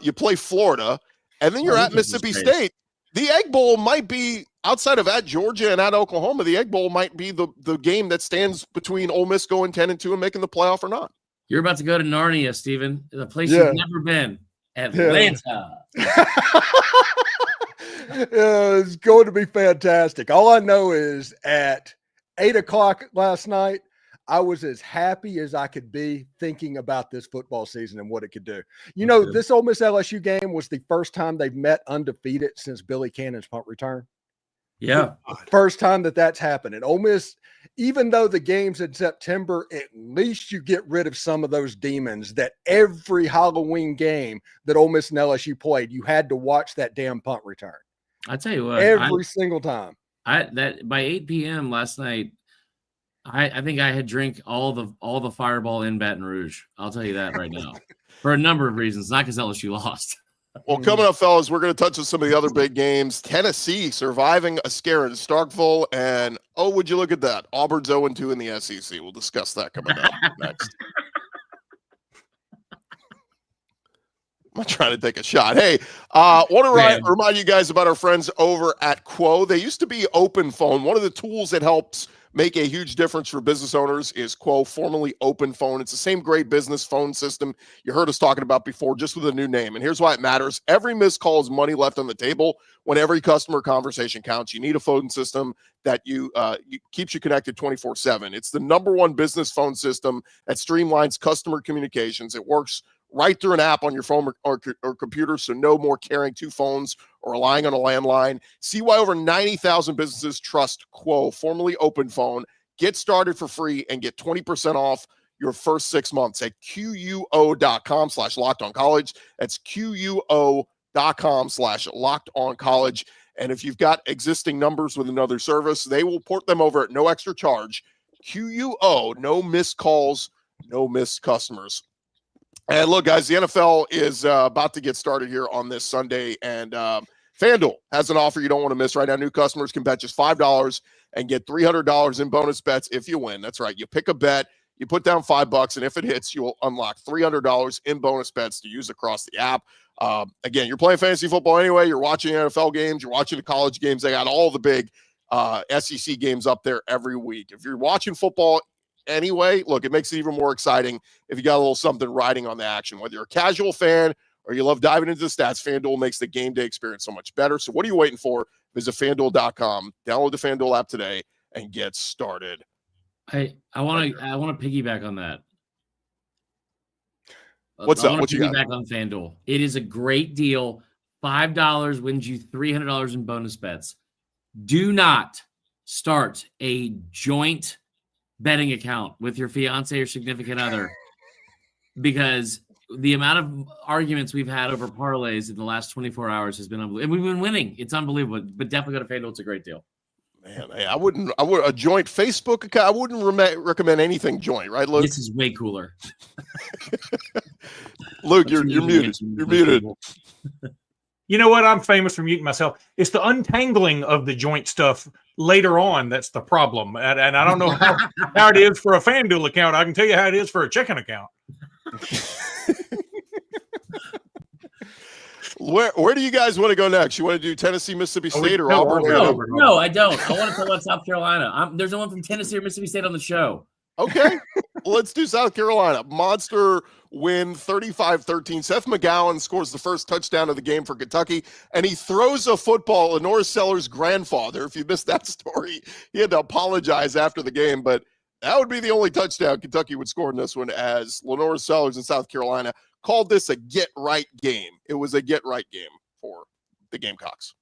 you play Florida, and then you're at Mississippi State. The Egg Bowl might be, outside of at Georgia and at Oklahoma, the Egg Bowl might be the game that stands between Ole Miss going 10-2 and making the playoff or not. You're about to go to Narnia, Steven, the place you've never been, Atlanta. It's going to be fantastic. All I know is at 8:00 last night, I was as happy as I could be thinking about this football season and what it could do. You know, this Ole Miss LSU game was the first time they've met undefeated since Billy Cannon's punt return. Yeah. First time that's happened. And Ole Miss, even though the game's in September, at least you get rid of some of those demons that every Halloween game that Ole Miss and LSU played, you had to watch that damn punt return. I tell you what. Every single time. By 8 p.m. last night, I think I had drank all the Fireball in Baton Rouge. I'll tell you that right now. For a number of reasons, not because LSU lost. Well, coming up, fellas, we're going to touch on some of the other big games. Tennessee surviving a scare in Starkville, and would you look at that? Auburn's 0-2 in the SEC. We'll discuss that coming up next. I'm trying to take a shot. Hey, want to remind you guys about our friends over at Quo. They used to be Open Phone. One of the tools that helps make a huge difference for business owners is Quo, formerly Open Phone. It's the same great business phone system you heard us talking about before, just with a new name. And here's why it matters. Every missed call is money left on the table. When every customer conversation counts, you need a phone system that keeps you connected 24/7. It's the #1 business phone system that streamlines customer communications. It works right through an app on your phone or computer, so no more carrying two phones or relying on a landline. See why over 90,000 businesses trust Quo, formerly Open Phone. Get started for free and get 20% off your first 6 months at QUO.com/LockedOnCollege. That's QUO.com/LockedOnCollege. And if you've got existing numbers with another service, they will port them over at no extra charge. QUO, no missed calls, no missed customers. And look, guys, the NFL is about to get started here on this Sunday, and FanDuel has an offer you don't want to miss right now. New customers can bet just $5 and get $300 in bonus bets if you win. That's right. You pick a bet, you put down $5, and if it hits, you will unlock $300 in bonus bets to use across the app. Again, you're playing fantasy football anyway. You're watching NFL games. You're watching the college games. They got all the big SEC games up there every week. If you're watching football anyway, look, it makes it even more exciting if you got a little something riding on the action. Whether you're a casual fan or you love diving into the stats, FanDuel makes the game day experience so much better. So what are you waiting for? Visit FanDuel.com, download the FanDuel app today, and get started. I want to piggyback on that. What's up? What you got? Piggyback on FanDuel. It is a great deal. $5 wins you $300 in bonus bets. Do not start a joint betting account with your fiance or significant other, because the amount of arguments we've had over parlays in the last 24 hours has been unbelievable. And we've been winning. It's unbelievable. But definitely go to FanDuel. It's a great deal. Man, I would a joint Facebook account. I wouldn't recommend anything joint, right, Luke? This is way cooler. Luke, you're muted. You're muted. You know what? I'm famous for muting myself. It's the untangling of the joint stuff later on that's the problem. And I don't know how it is for a FanDuel account. I can tell you how it is for a checking account. Where do you guys want to go next? You want to do Tennessee, Mississippi State, or Auburn? No, I don't. I want to talk about South Carolina. There's no one from Tennessee or Mississippi State on the show. Okay, well, let's do South Carolina. Monster win, 35-13. Seth McGowan scores the first touchdown of the game for Kentucky, and he throws a football. Lenore Sellers' grandfather, if you missed that story, he had to apologize after the game, but that would be the only touchdown Kentucky would score in this one, as Lenore Sellers in South Carolina called this a get-right game. It was a get-right game for the Gamecocks.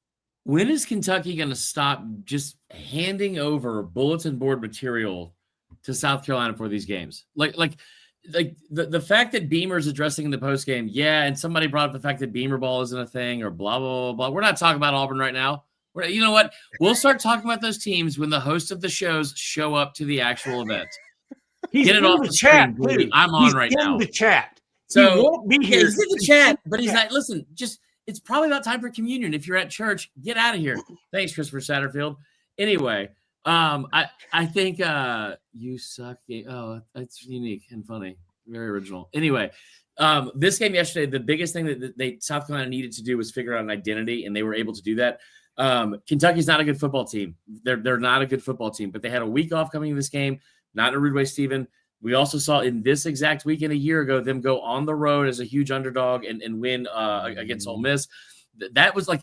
When is Kentucky going to stop just handing over bulletin board material to South Carolina for these games? Like the fact that Beamer's addressing in the postgame, yeah, and somebody brought up the fact that Beamer ball isn't a thing or blah, blah, blah, blah. We're not talking about Auburn right now. You know what? We'll start talking about those teams when the host of the shows show up to the actual event. He's Get it off the chat. screen, I'm on right now. In the chat. So he won't be here. He's in the chat, but he's like, listen, it's probably about time for communion. If you're at church, get out of here. Thanks, Christopher Satterfield. Anyway, I think you suck. Oh, that's unique and funny. Very original. Anyway, this game yesterday, the biggest thing that South Carolina needed to do was figure out an identity, and they were able to do that. Kentucky's not a good football team. They're not a good football team, but they had a week off coming into this game. Not in a rude way, Stephen. We also saw in this exact weekend a year ago them go on the road as a huge underdog and win against Ole Miss. That was like,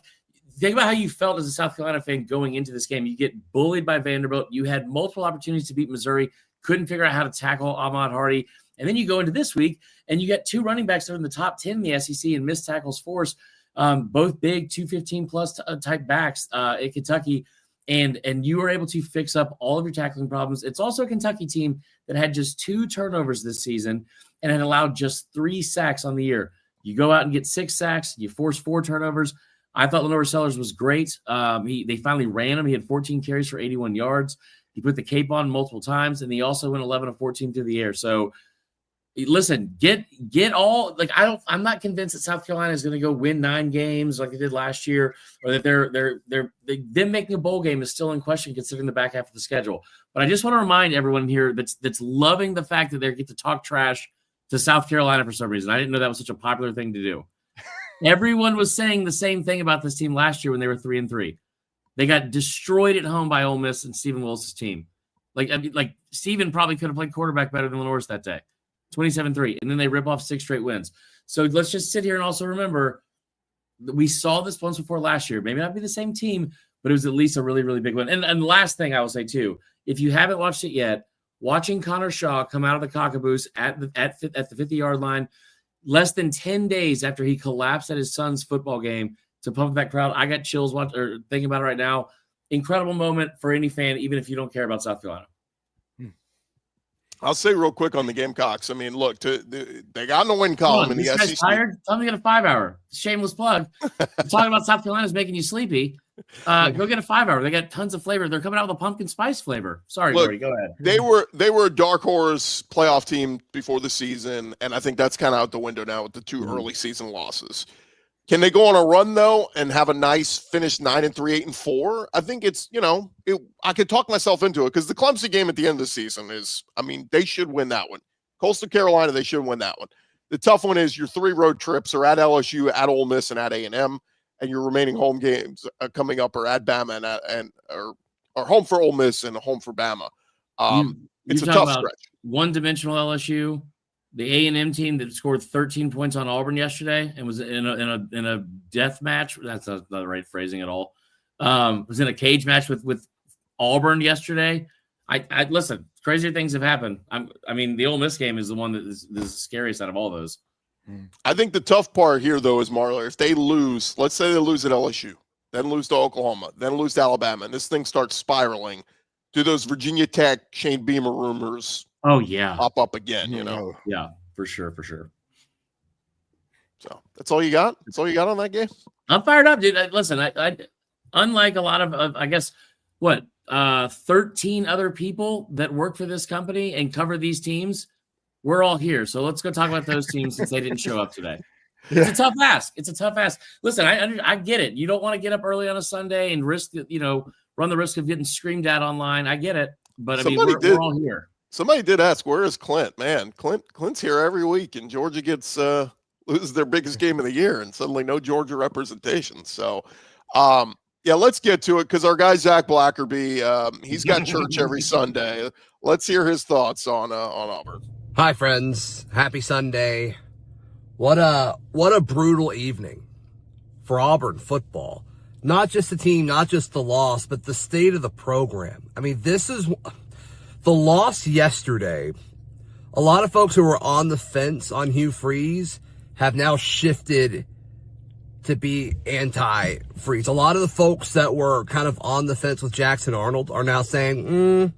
think about how you felt as a South Carolina fan going into this game. You get bullied by Vanderbilt. You had multiple opportunities to beat Missouri, couldn't figure out how to tackle Ahmad Hardy. And then you go into this week and you get two running backs that are in the top 10 in the SEC in missed tackles force, both big 215 plus type backs at Kentucky. And you were able to fix up all of your tackling problems. It's also a Kentucky team that had just 2 turnovers this season and had allowed just 3 sacks on the year. You go out and get 6 sacks. You force 4 turnovers. I thought Lenore Sellers was great. They finally ran him. He had 14 carries for 81 yards. He put the cape on multiple times, and he also went 11 of 14 through the air. So, listen, get all, like, I'm not convinced that South Carolina is going to go win 9 games like they did last year, or that them making a bowl game is still in question considering the back half of the schedule. But I just want to remind everyone here that's loving the fact that they get to talk trash to South Carolina for some reason. I didn't know that was such a popular thing to do. Everyone was saying the same thing about this team last year when they were 3-3. They got destroyed at home by Ole Miss and Stephen Willis' team. Like Stephen probably could have played quarterback better than Lenore's that day. 27-3, and then they rip off 6 straight wins. So let's just sit here and also remember that we saw this once before last year. Maybe not be the same team, but it was at least a really, really big one. And the last thing I will say too, if you haven't watched it yet, watching Connor Shaw come out of the cockaboose at the 50-yard line, less than 10 days after he collapsed at his son's football game to pump that crowd, I got chills thinking about it right now. Incredible moment for any fan, even if you don't care about South Carolina. I'll say real quick on the Gamecocks. I mean, look, they got in the win column in the SEC. Guy's tired. Tell him to get a 5-hour. Shameless plug. Talking about South Carolina's making you sleepy. Go get a 5-hour. They got tons of flavor. They're coming out with a pumpkin spice flavor. Sorry, Brody, go ahead. They were a dark horse playoff team before the season, and I think that's kind of out the window now with the 2 early season losses. Can they go on a run though and have a nice finish 9-3, 8-4? I think it's, I could talk myself into it because the Clemson game at the end of the season is, I mean, they should win that one. Coastal Carolina, they should win that one. The tough one is your 3 road trips are at LSU, at Ole Miss, and at A&M, and your remaining home games coming up are at Bama or home for Ole Miss and home for Bama. It's a tough stretch. One-dimensional LSU. The A&M team that scored 13 points on Auburn yesterday and was in a death match. That's not the right phrasing at all. Was in a cage match with Auburn yesterday. I listen. Crazier things have happened. I mean, the Ole Miss game is the one that is the scariest out of all those. I think the tough part here, though, is Marler. If they lose, let's say they lose at LSU, then lose to Oklahoma, then lose to Alabama, and this thing starts spiraling, do those Virginia Tech Shane Beamer rumors? Oh, yeah. Pop up again, Yeah, for sure. So that's all you got? That's all you got on that game? I'm fired up, dude. Listen, I unlike a lot of I guess, 13 other people that work for this company and cover these teams, we're all here. So let's go talk about those teams since they didn't show up today. It's a tough ask. It's a tough ask. Listen, I get it. You don't want to get up early on a Sunday and run the risk of getting screamed at online. I get it. But we're all here. Somebody did ask, where is Clint? Man, Clint's here every week, and Georgia gets loses their biggest game of the year, and suddenly no Georgia representation. So, yeah, let's get to it because our guy Zach Blackerby, he's got church every Sunday. Let's hear his thoughts on Auburn. Hi, friends. Happy Sunday. What a brutal evening for Auburn football. Not just the team, not just the loss, but the state of the program. I mean, this is the loss yesterday. A lot of folks who were on the fence on Hugh Freeze have now shifted to be anti-Freeze. A lot of the folks that were kind of on the fence with Jackson Arnold are now saying,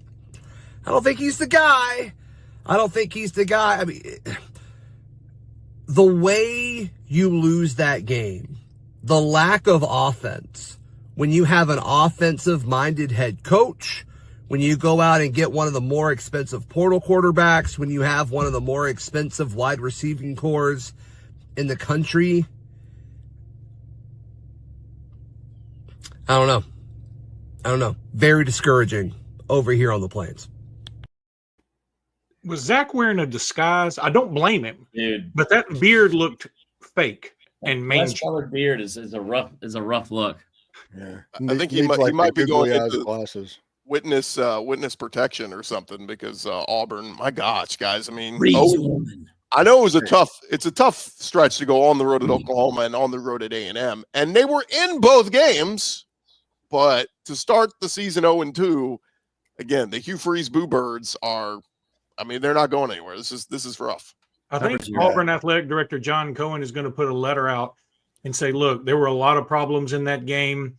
I don't think he's the guy. I don't think he's the guy. I mean, the way you lose that game, the lack of offense, when you have an offensive-minded head coach, when you go out and get one of the more expensive portal quarterbacks, when you have one of the more expensive wide receiving cores in the country, I don't know. Very discouraging over here on the Plains. Was Zach wearing a disguise? I don't blame him, dude. But that beard looked fake and mangy. Colored beard is a rough look. Yeah, I think he might be going into glasses. Witness protection or something because Auburn. My gosh, guys! I mean, I know it's a tough stretch to go on the road at Oklahoma and on the road at A&M, and they were in both games. But to start the season 0-2, again, the Hugh Freeze Boo Birds are. I mean, they're not going anywhere. This is rough. I think Auburn Athletic Director John Cohen is going to put a letter out and say, look, there were a lot of problems in that game.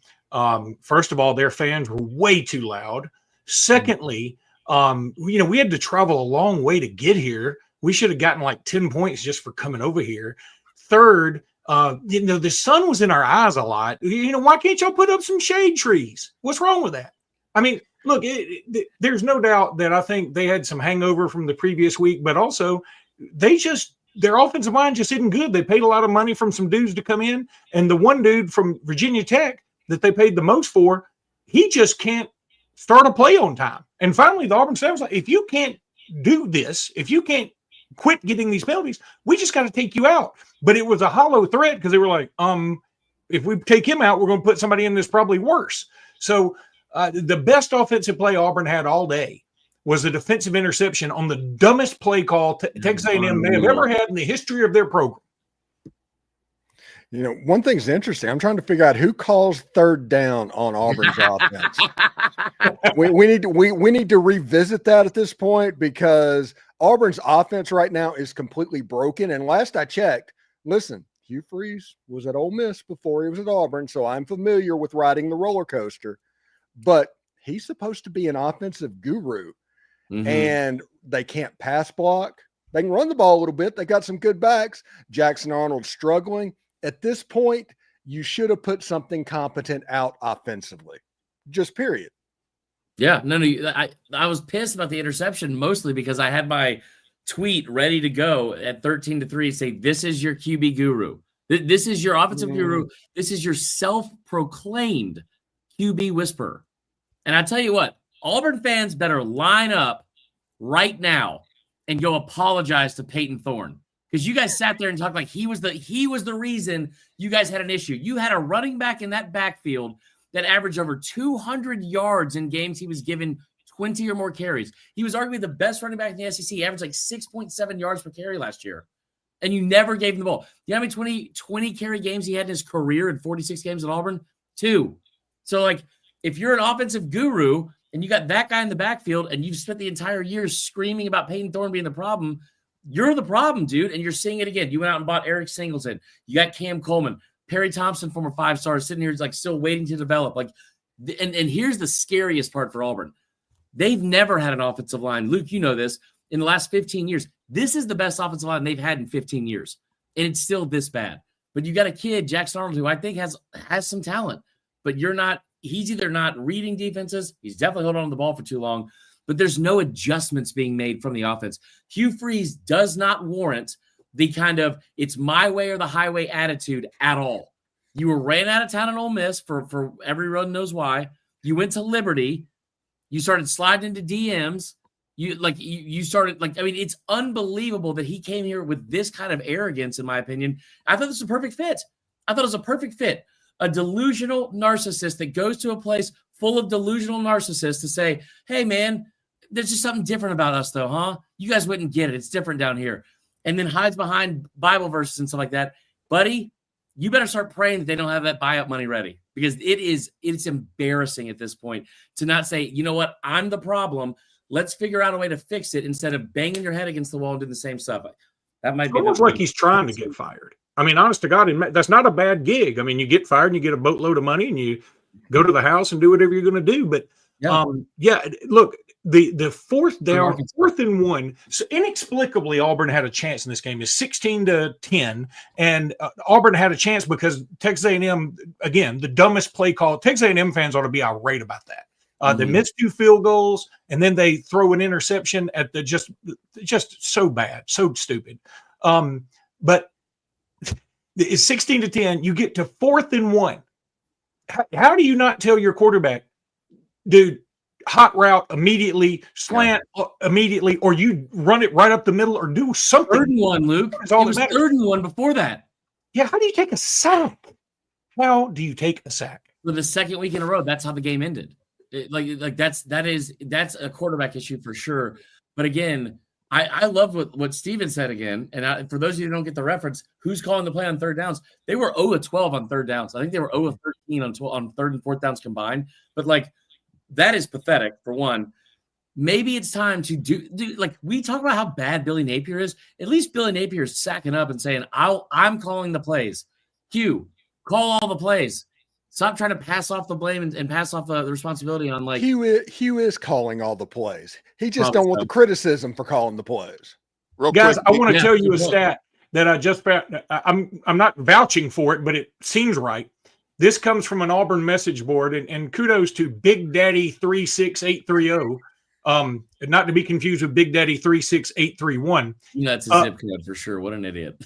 First of all, their fans were way too loud. Secondly, we had to travel a long way to get here. We should have gotten like 10 points just for coming over here. Third, the sun was in our eyes a lot. Why can't y'all put up some shade trees? What's wrong with that? I mean, look, there's no doubt that I think they had some hangover from the previous week, but also their offensive line just isn't good. They paid a lot of money from some dudes to come in, and the one dude from Virginia Tech that they paid the most for, he just can't start a play on time. And finally, the Auburn staff was like, if you can't do this, if you can't quit getting these penalties, we just got to take you out. But it was a hollow threat because they were like, if we take him out, we're going to put somebody in that's probably worse. So the best offensive play Auburn had all day was a defensive interception on the dumbest play call Texas A&M may have ever had in the history of their program. One thing's interesting. I'm trying to figure out who calls third down on Auburn's offense. We need to revisit that at this point because Auburn's offense right now is completely broken. And last I checked, listen, Hugh Freeze was at Ole Miss before he was at Auburn, so I'm familiar with riding the roller coaster. But he's supposed to be an offensive guru, and they can't pass block. They can run the ball a little bit. They got some good backs. Jackson Arnold struggling. At this point, you should have put something competent out offensively. Just period. Yeah, no, I was pissed about the interception mostly because I had my tweet ready to go at 13-3 say, this is your QB guru. This is your offensive guru. This is your self-proclaimed QB whisperer. And I tell you what, Auburn fans better line up right now and go apologize to Peyton Thorne because you guys sat there and talked like he was the reason you guys had an issue. You had a running back in that backfield that averaged over 200 yards in games he was given 20 or more carries. He was arguably the best running back in the SEC. He averaged like 6.7 yards per carry last year. And you never gave him the ball. You know how many 20 carry games he had in his career in 46 games at Auburn? 2. So, like, if you're an offensive guru and you got that guy in the backfield and you've spent the entire year screaming about Peyton Thorne being the problem, you're the problem, dude. And you're seeing it again. You went out and bought Eric Singleton. You got Cam Coleman. Perry Thompson, former 5-star, sitting here like still waiting to develop. Like, and here's the scariest part for Auburn. They've never had an offensive line. Luke, you know this. In the last 15 years, this is the best offensive line they've had in 15 years. And it's still this bad. But you got a kid, Jackson Arnold, who I think has some talent. But he's either not reading defenses. He's definitely holding on to the ball for too long. But there's no adjustments being made from the offense. Hugh Freeze does not warrant the kind of it's my way or the highway attitude at all. You were ran out of town in Ole Miss for everyone knows why. You went to Liberty. You started sliding into DMs. You started I mean, it's unbelievable that he came here with this kind of arrogance, in my opinion. I thought this was a perfect fit. A delusional narcissist that goes to a place full of delusional narcissists to say, hey, man, there's just something different about us, though, huh? You guys wouldn't get it. It's different down here. And then hides behind Bible verses and stuff like that. Buddy, you better start praying that they don't have that buyout money ready, because it's embarrassing at this point to not say, you know what, I'm the problem. Let's figure out a way to fix it instead of banging your head against the wall and doing the same stuff. That might be almost like he's trying to get fired. I mean, honest to God, that's not a bad gig. I mean, you get fired and you get a boatload of money and you go to the house and do whatever you're going to do. But look, the fourth down, 4th and 1. So inexplicably, Auburn had a chance in this game. It's 16-10, and Auburn had a chance because Texas A&M, again, the dumbest play call. Texas A&M fans ought to be irate about that. They missed 2 field goals, and then they throw an interception at the just so bad, so stupid. But it's 16-10. You get to 4th and 1. How do you not tell your quarterback, dude, hot route immediately, slant immediately, or you run it right up the middle, or do something? 3rd and 1, Luke. It was 3rd and 1 before that. Yeah, how do you take a sack? How do you take a sack? For the second week in a row, that's how the game ended. That's a quarterback issue for sure. But again, I love what Steven said again. And for those of you who don't get the reference, who's calling the play on 3rd downs? They were 0-12 on 3rd downs. I think they were 0-13 on 3rd and 4th downs combined. But that is pathetic, for one. Maybe it's time to do we talk about how bad Billy Napier is. At least Billy Napier is sacking up and saying, I'm calling the plays. Hugh, call all the plays. Stop trying to pass off the blame and pass off the responsibility on Hugh is calling all the plays. He just don't want the criticism for calling the plays. Guys, I want to tell you a stat that I just found. I'm not vouching for it, but it seems right. This comes from an Auburn message board, and kudos to Big Daddy 36830. Not to be confused with Big Daddy 36831. That's a zip code for sure. What an idiot.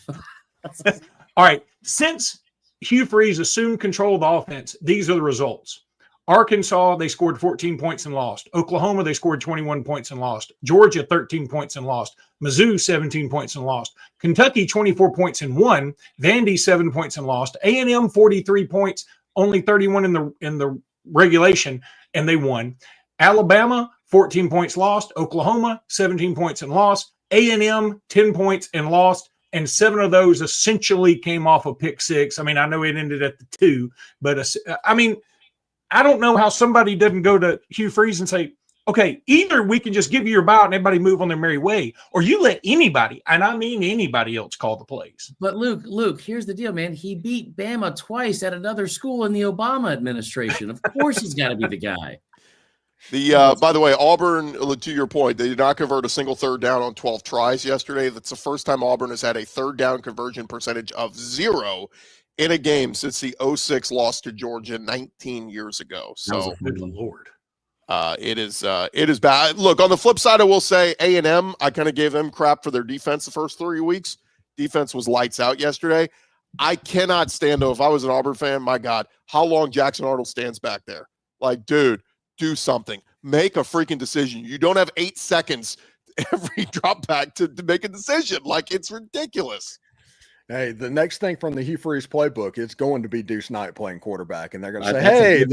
All right. Since Hugh Freeze assumed control of the offense, these are the results. Arkansas, they scored 14 points and lost. Oklahoma, they scored 21 points and lost. Georgia, 13 points and lost. Mizzou, 17 points and lost. Kentucky, 24 points and won. Vandy, 7 points and lost. A&M, 43 points, only 31 in the regulation, and they won. Alabama, 14 points lost. Oklahoma, 17 points and lost. A&M, 10 points and lost. And 7 of those essentially came off a pick six. I mean, I know it ended at the 2, but I mean, I don't know how somebody doesn't go to Hugh Freeze and say, okay, either we can just give you your buyout and everybody move on their merry way, or you let anybody, and I mean anybody else, call the plays. But Luke, here's the deal, man. He beat Bama twice at another school in the Obama administration. Of course he's got to be the guy. By the way, Auburn, to your point, they did not convert a single 3rd down on 12 tries yesterday. That's the first time Auburn has had a 3rd down conversion percentage of 0 in a game since the 06 loss to Georgia 19 years ago. So, good Lord. It is bad. Look, on the flip side, I will say A&M, I kind of gave them crap for their defense the first 3 weeks. Defense was lights out yesterday. I cannot stand, though, if I was an Auburn fan, my God, how long Jackson Arnold stands back there. Dude, do something. Make a freaking decision. You don't have 8 seconds every drop back to make a decision. It's ridiculous. Hey, the next thing from the Hugh Freeze playbook, it's going to be Deuce Knight playing quarterback, and they're going to say, "Hey,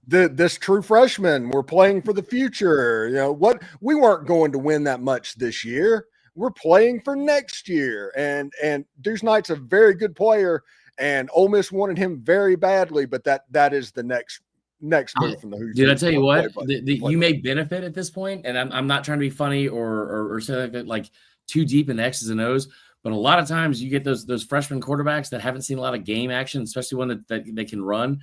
this true freshman, we're playing for the future. What? We weren't going to win that much this year. We're playing for next year." And Deuce Knight's a very good player, and Ole Miss wanted him very badly, but that is the next move from the Hoosiers. Dude, I tell you what, you may benefit at this point, and I'm not trying to be funny or say that too deep in the X's and O's. But a lot of times you get those freshman quarterbacks that haven't seen a lot of game action, especially one that they can run.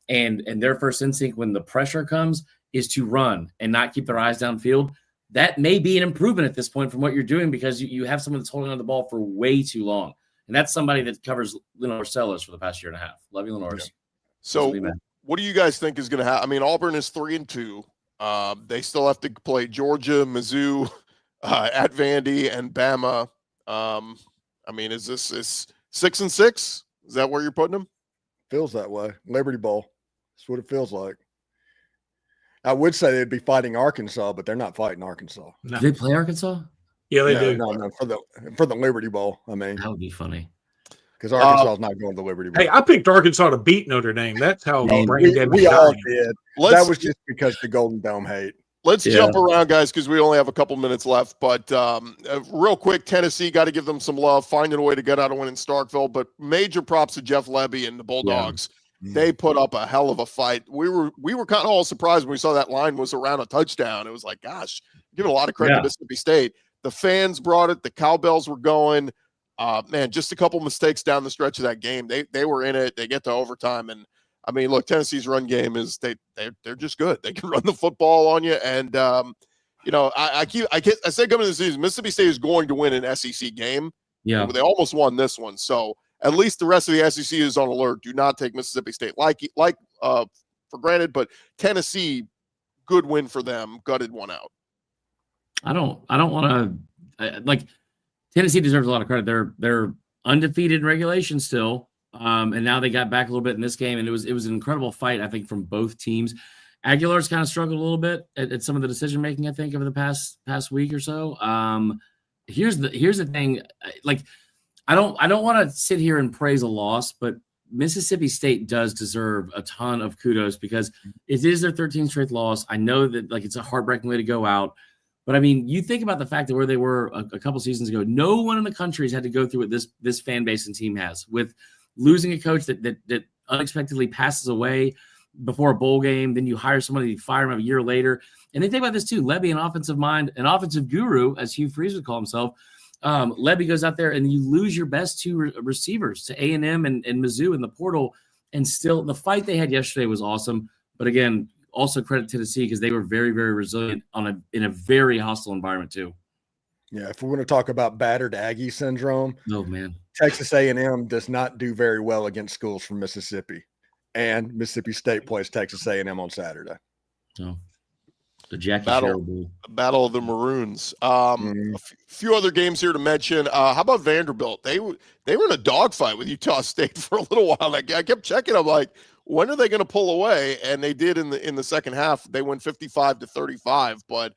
And their first instinct when the pressure comes is to run and not keep their eyes downfield. That may be an improvement at this point from what you're doing, because you have someone that's holding on the ball for way too long. And that's somebody that covers Lenore Sellers for the past year and a half. Love you, Lenore. Yeah. So what do you guys think is going to happen? I mean, Auburn is 3-2. They still have to play Georgia, Mizzou, at Vandy, and Bama. I mean, is 6-6? Is that where you're putting them? Feels that way. Liberty Bowl. That's what it feels like. I would say they'd be fighting Arkansas, but they're not fighting Arkansas. No. Do they play Arkansas? Yeah, they do. No, for the Liberty Bowl. I mean, that would be funny because Arkansas is not going to the Liberty Bowl. Hey, I picked Arkansas to beat Notre Dame. That's how we all did. That was just because the Golden Dome hate. Let's jump around, guys, because we only have a couple minutes left. But real quick, Tennessee, got to give them some love, finding a way to get out a win in Starkville. But major props to Jeff Lebby and the Bulldogs. Yeah. They put up a hell of a fight. We were kind of all surprised when we saw that line was around a touchdown. It was like, gosh, giving a lot of credit to Mississippi State. The fans brought it. The cowbells were going. Man, just a couple mistakes down the stretch of that game. They were in it. They get to overtime, and I mean, look, Tennessee's run game is they're just good. They can run the football on you, and you know, I say coming into the season, Mississippi State is going to win an SEC game. Yeah, they almost won this one, so at least the rest of the SEC is on alert. Do not take Mississippi State for granted, but Tennessee, good win for them. Gutted one out. I don't want to like Tennessee deserves a lot of credit. They're undefeated in regulation still. And now they got back a little bit in this game, and it was an incredible fight, I think, from both teams. Aguilar's kind of struggled a little bit at some of the decision making, I think, over the past week or so. Here's the thing, like I don't want to sit here and praise a loss, but Mississippi State does deserve a ton of kudos because it is their 13th straight loss. I know that like it's a heartbreaking way to go out, but I mean, you think about the fact that where they were a couple seasons ago, no one in the country has had to go through what this fan base and team has with losing a coach that unexpectedly passes away before a bowl game. Then you hire somebody, you fire him a year later. And they think about this too. Lebby, an offensive mind, an offensive guru, as Hugh Freeze would call himself. Lebby goes out there and you lose your best two receivers to A&M and Mizzou in the portal. And still the fight they had yesterday was awesome. But again, also credit Tennessee because they were very, very resilient in a very hostile environment too. Yeah, if we're going to talk about battered Aggie syndrome, oh man, Texas A&M does not do very well against schools from Mississippi, and Mississippi State plays Texas A&M on Saturday. Oh, the Jackie Battle of the Maroons. A few other games here to mention. How about Vanderbilt? They were in a dogfight with Utah State for a little while. I kept checking. I'm like, when are they going to pull away? And they did in the second half. They went 55-35, but.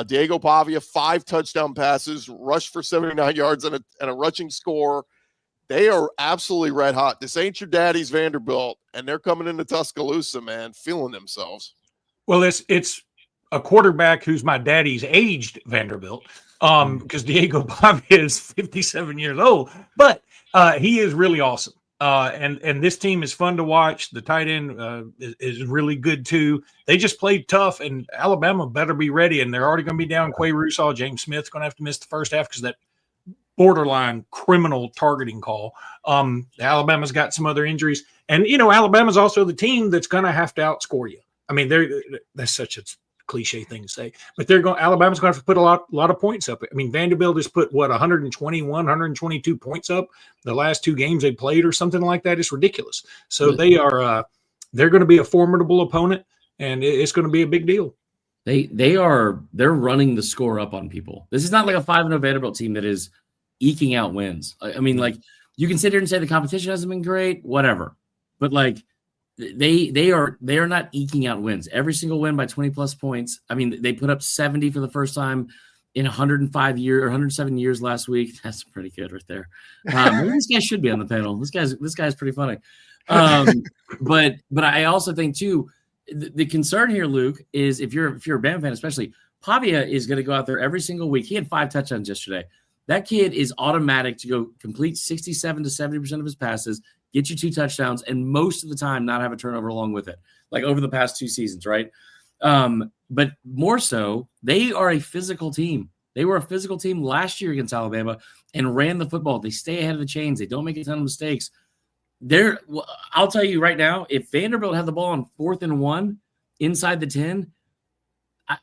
Diego Pavia, 5 touchdown passes, rushed for 79 yards and a rushing score. They are absolutely red hot. This ain't your daddy's Vanderbilt, and they're coming into Tuscaloosa, man, feeling themselves. Well, it's a quarterback who's my daddy's aged Vanderbilt, because Diego Pavia is 57 years old, but he is really awesome. And this team is fun to watch. The tight end is really good too. They just played tough, and Alabama better be ready. And they're already going to be down Quay Russaw. James Smith's going to have to miss the first half because that borderline criminal targeting call. Alabama's got some other injuries, and Alabama's also the team that's going to have to outscore you. I mean, that's such a cliche thing to say, but Alabama's going to have to put a lot of points up. I mean, Vanderbilt has put 121, 122 points up the last 2 games they played or something like that. It's ridiculous. So they're going to be a formidable opponent, and it's going to be a big deal. They're running the score up on people. This is not like a 5-0 Vanderbilt team that is eking out wins. I mean, like you can sit here and say the competition hasn't been great, whatever, but like they are not eking out wins. Every single win by 20 plus points. I mean, they put up 70 for the first time in 105 years or 107 years last week. That's pretty good right there. Maybe this guy should be on the panel. This guy's pretty funny. But I also think too, the concern here, Luke, is if you're a Bama fan, especially Pavia is going to go out there every single week. He had 5 touchdowns yesterday. That kid is automatic to go complete 67 to 70% of his passes, get you 2 touchdowns, and most of the time not have a turnover along with it, like over the past 2 seasons, right? But more so, they are a physical team. They were a physical team last year against Alabama and ran the football. They stay ahead of the chains. They don't make a ton of mistakes. I'll tell you right now, if Vanderbilt had the ball on 4th and 1 inside the 10,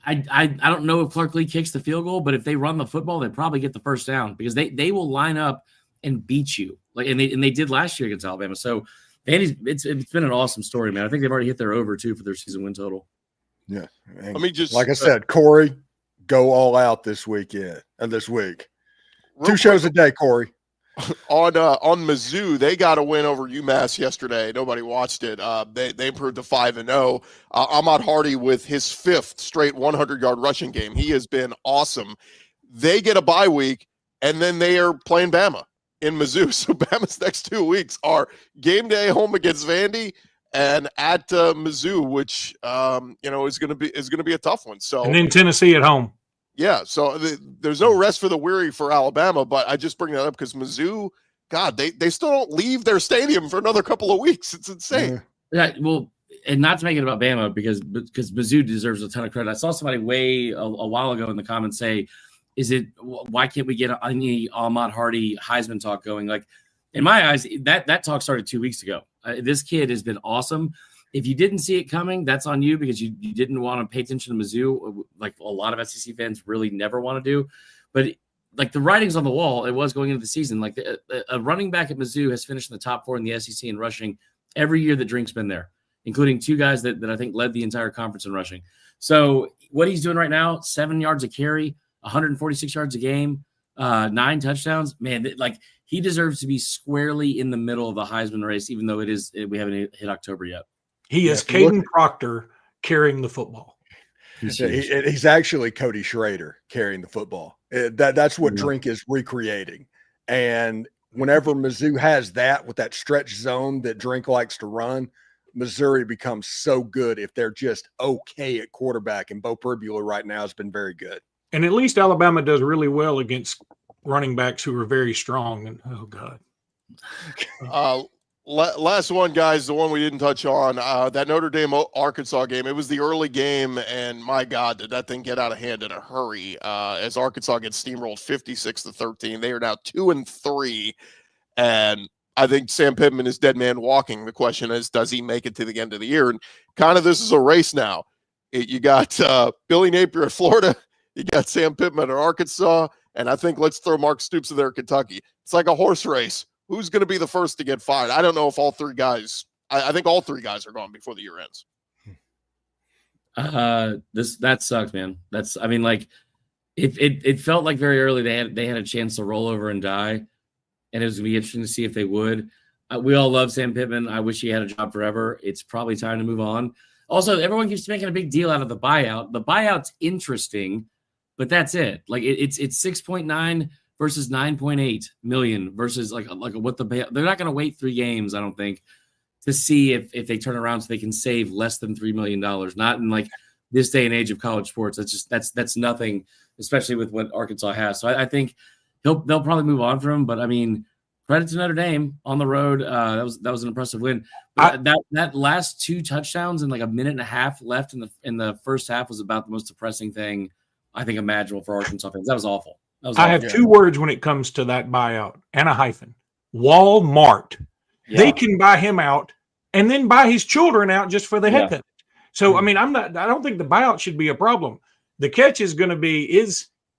I don't know if Clark Lee kicks the field goal, but if they run the football, they probably get the first down because they will line up and beat you and they did last year against Alabama. So it's been an awesome story, man. I think they've already hit their over too for their season win total. Yeah, let me just like I said, Corey, go all out this weekend and this week. 2 shows a day, Corey. On Mizzou, they got a win over UMass yesterday. Nobody watched it. They improved to 5-0. Ahmad Hardy with his 5th straight 100-yard rushing game. He has been awesome. They get a bye week, and then they are playing Bama in Mizzou. So Bama's next 2 weeks are game day home against Vandy and at Mizzou, which is going to be a tough one. So and then Tennessee at home. Yeah, so there's no rest for the weary for Alabama, but I just bring that up because Mizzou, God, they still don't leave their stadium for another couple of weeks. It's insane. Yeah, well, and not to make it about Bama because Mizzou deserves a ton of credit. I saw somebody a while ago in the comments say, why can't we get any Ahmad Hardy Heisman talk going? Like, in my eyes, that talk started 2 weeks ago. This kid has been awesome. If you didn't see it coming, that's on you because you didn't want to pay attention to Mizzou, like a lot of SEC fans really never want to do. But like the writing's on the wall, it was going into the season. Like a running back at Mizzou has finished in the top 4 in the SEC in rushing every year that Drink's been there, including 2 guys that I think led the entire conference in rushing. So what he's doing right now, 7 yards a carry, 146 yards a game, 9 touchdowns. Man, like he deserves to be squarely in the middle of the Heisman race, even though we haven't hit October yet. He is Caden Proctor carrying the football. He's actually Cody Schrader carrying the football. That's what Drink is recreating. And whenever Mizzou has that with that stretch zone that Drink likes to run, Missouri becomes so good if they're just okay at quarterback. And Bo Perbula right now has been very good. And at least Alabama does really well against running backs who are very strong. And oh God. Last one, guys, the one we didn't touch on, that Notre Dame Arkansas game. It was the early game, and my God, did that thing get out of hand in a hurry as Arkansas gets steamrolled 56-13. They are now 2-3, and I think Sam Pittman is dead man walking. The question is, does he make it to the end of the year? And kind of this is a race now. You got Billy Napier at Florida, you got Sam Pittman at Arkansas, and I think let's throw Mark Stoops in there at Kentucky. It's like a horse race. Who's going to be the first to get fired? I don't know if all 3 guys – I think all 3 guys are gone before the year ends. That sucks, man. It felt like very early they had a chance to roll over and die, and it was going to be interesting to see if they would. We all love Sam Pittman. I wish he had a job forever. It's probably time to move on. Also, everyone keeps making a big deal out of the buyout. The buyout's interesting, but that's it. Like it's 6.9 – versus 9.8 million versus like what they're not going to wait 3 games, I don't think, to see if they turn around so they can save less than $3 million. Not in like this day and age of college sports. That's nothing, especially with what Arkansas has. So I think they'll probably move on from him. But I mean, credit to Notre Dame on the road. That was an impressive win. That last 2 touchdowns and like a minute and a half left in the first half was about the most depressing thing I think imaginable for Arkansas fans. That was awful. I have 2 words when it comes to that buyout and a hyphen. Walmart. Yeah. They can buy him out and then buy his children out just for the heck of it. So, I mean, I don't think the buyout should be a problem. The catch is going to be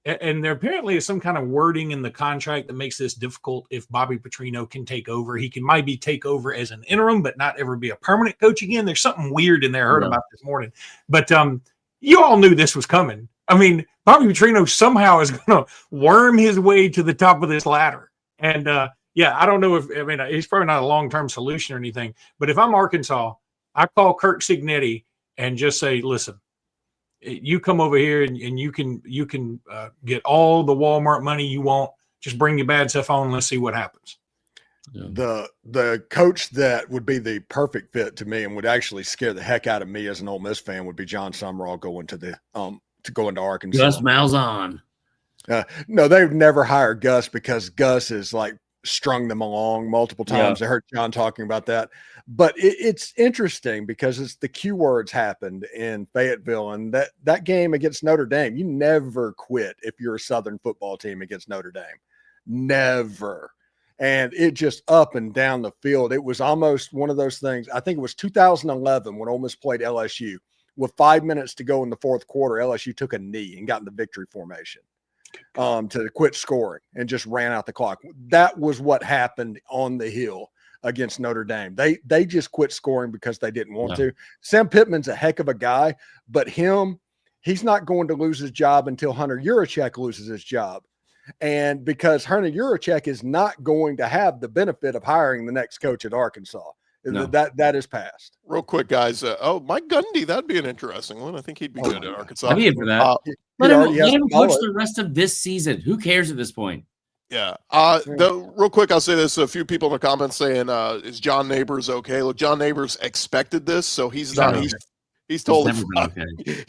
and there apparently is some kind of wording in the contract that makes this difficult. If Bobby Petrino can take over, he can maybe take over as an interim, but not ever be a permanent coach again. There's something weird in there I heard about this morning. But you all knew this was coming. I mean, Bobby Petrino somehow is going to worm his way to the top of this ladder. And, I don't know he's probably not a long-term solution or anything. But if I'm Arkansas, I call Kirk Cignetti and just say, listen, you come over here and you can get all the Walmart money you want. Just bring your bad stuff on and let's see what happens. Yeah. The coach that would be the perfect fit to me and would actually scare the heck out of me as an Ole Miss fan would be John Sumrall going to go into Arkansas. Gus Malzahn. No, they've never hired Gus because Gus has like strung them along multiple times. I heard John talking about that. But it's interesting because the Q words happened in Fayetteville, and that game against Notre Dame, you never quit if you're a Southern football team against Notre Dame. Never. And it just up and down the field. It was almost one of those things. I think it was 2011 when Ole Miss played LSU. With 5 minutes to go in the fourth quarter, LSU took a knee and got in the victory formation to quit scoring and just ran out the clock. That was what happened on the Hill against Notre Dame. They just quit scoring because they didn't want to. Sam Pittman's a heck of a guy, but he's not going to lose his job until Hunter Yurachek loses his job. And because Hernan Yurachek is not going to have the benefit of hiring the next coach at Arkansas. No. That is passed. Real quick, guys. Mike Gundy, that'd be an interesting one. I think he'd be good at Arkansas. I'd be in for that. Let him coach the rest of this season. Who cares at this point? Yeah. Real quick, I'll say this. A few people in the comments saying, is John Neighbors okay? Look, John Neighbors expected this, so he's not. Okay. He's totally okay.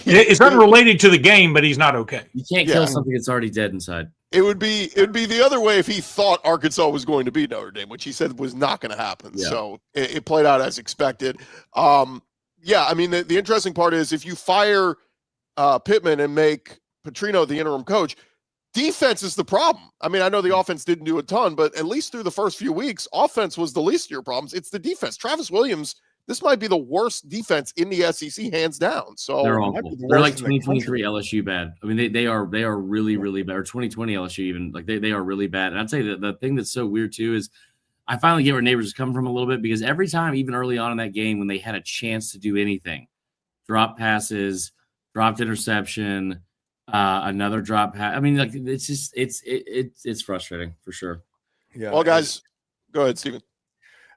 It's unrelated to the game, but he's not okay. You can't kill something that's already dead inside. It would be the other way if he thought Arkansas was going to beat Notre Dame, which he said was not going to happen. Yeah. So it played out as expected. Yeah, I mean, the interesting part is if you fire Pittman and make Petrino the interim coach, defense is the problem. I mean, I know the offense didn't do a ton, but at least through the first few weeks, offense was the least of your problems. It's the defense. Travis Williams, this might be the worst defense in the SEC, hands down. So they're awful. They're like 2023 LSU bad. I mean, they are really, really bad. Or 2020 LSU even. Like they are really bad. And I'd say that the thing that's so weird too is I finally get where Neighbors is coming from a little bit, because every time, even early on in that game, when they had a chance to do anything, drop passes, dropped interception, another drop pass. I mean, like it's just it's frustrating for sure. Yeah. Well, guys, go ahead, Steven.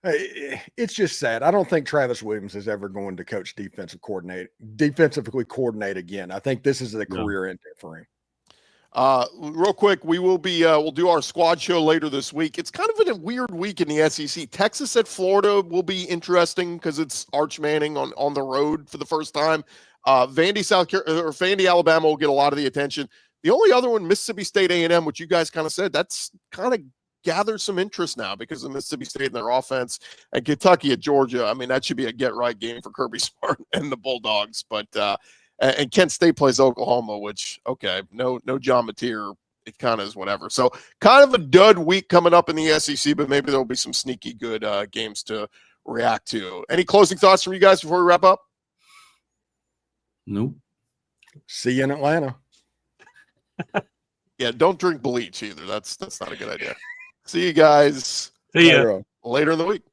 It's just sad. I don't think Travis Williams is ever going to coach defensively coordinate again. I think this is a career ender for him. Real quick, we will be we'll do our squad show later this week. It's kind of a weird week in the SEC. Texas at Florida will be interesting because it's Arch Manning on the road for the first time. Vandy, Alabama will get a lot of the attention. The only other one, Mississippi State A&M, which you guys kind of said, that's kind of gathered some interest now because of Mississippi State and their offense, and Kentucky at Georgia. I mean, that should be a get-right game for Kirby Smart and the Bulldogs. But and Kent State plays Oklahoma, which, okay, no John Mateer. It kind of is whatever. So kind of a dud week coming up in the SEC, but maybe there'll be some sneaky good games to react to. Any closing thoughts from you guys before we wrap up? Nope. See you in Atlanta. Yeah, don't drink bleach either. That's not a good idea. See you guys See ya. later in the week.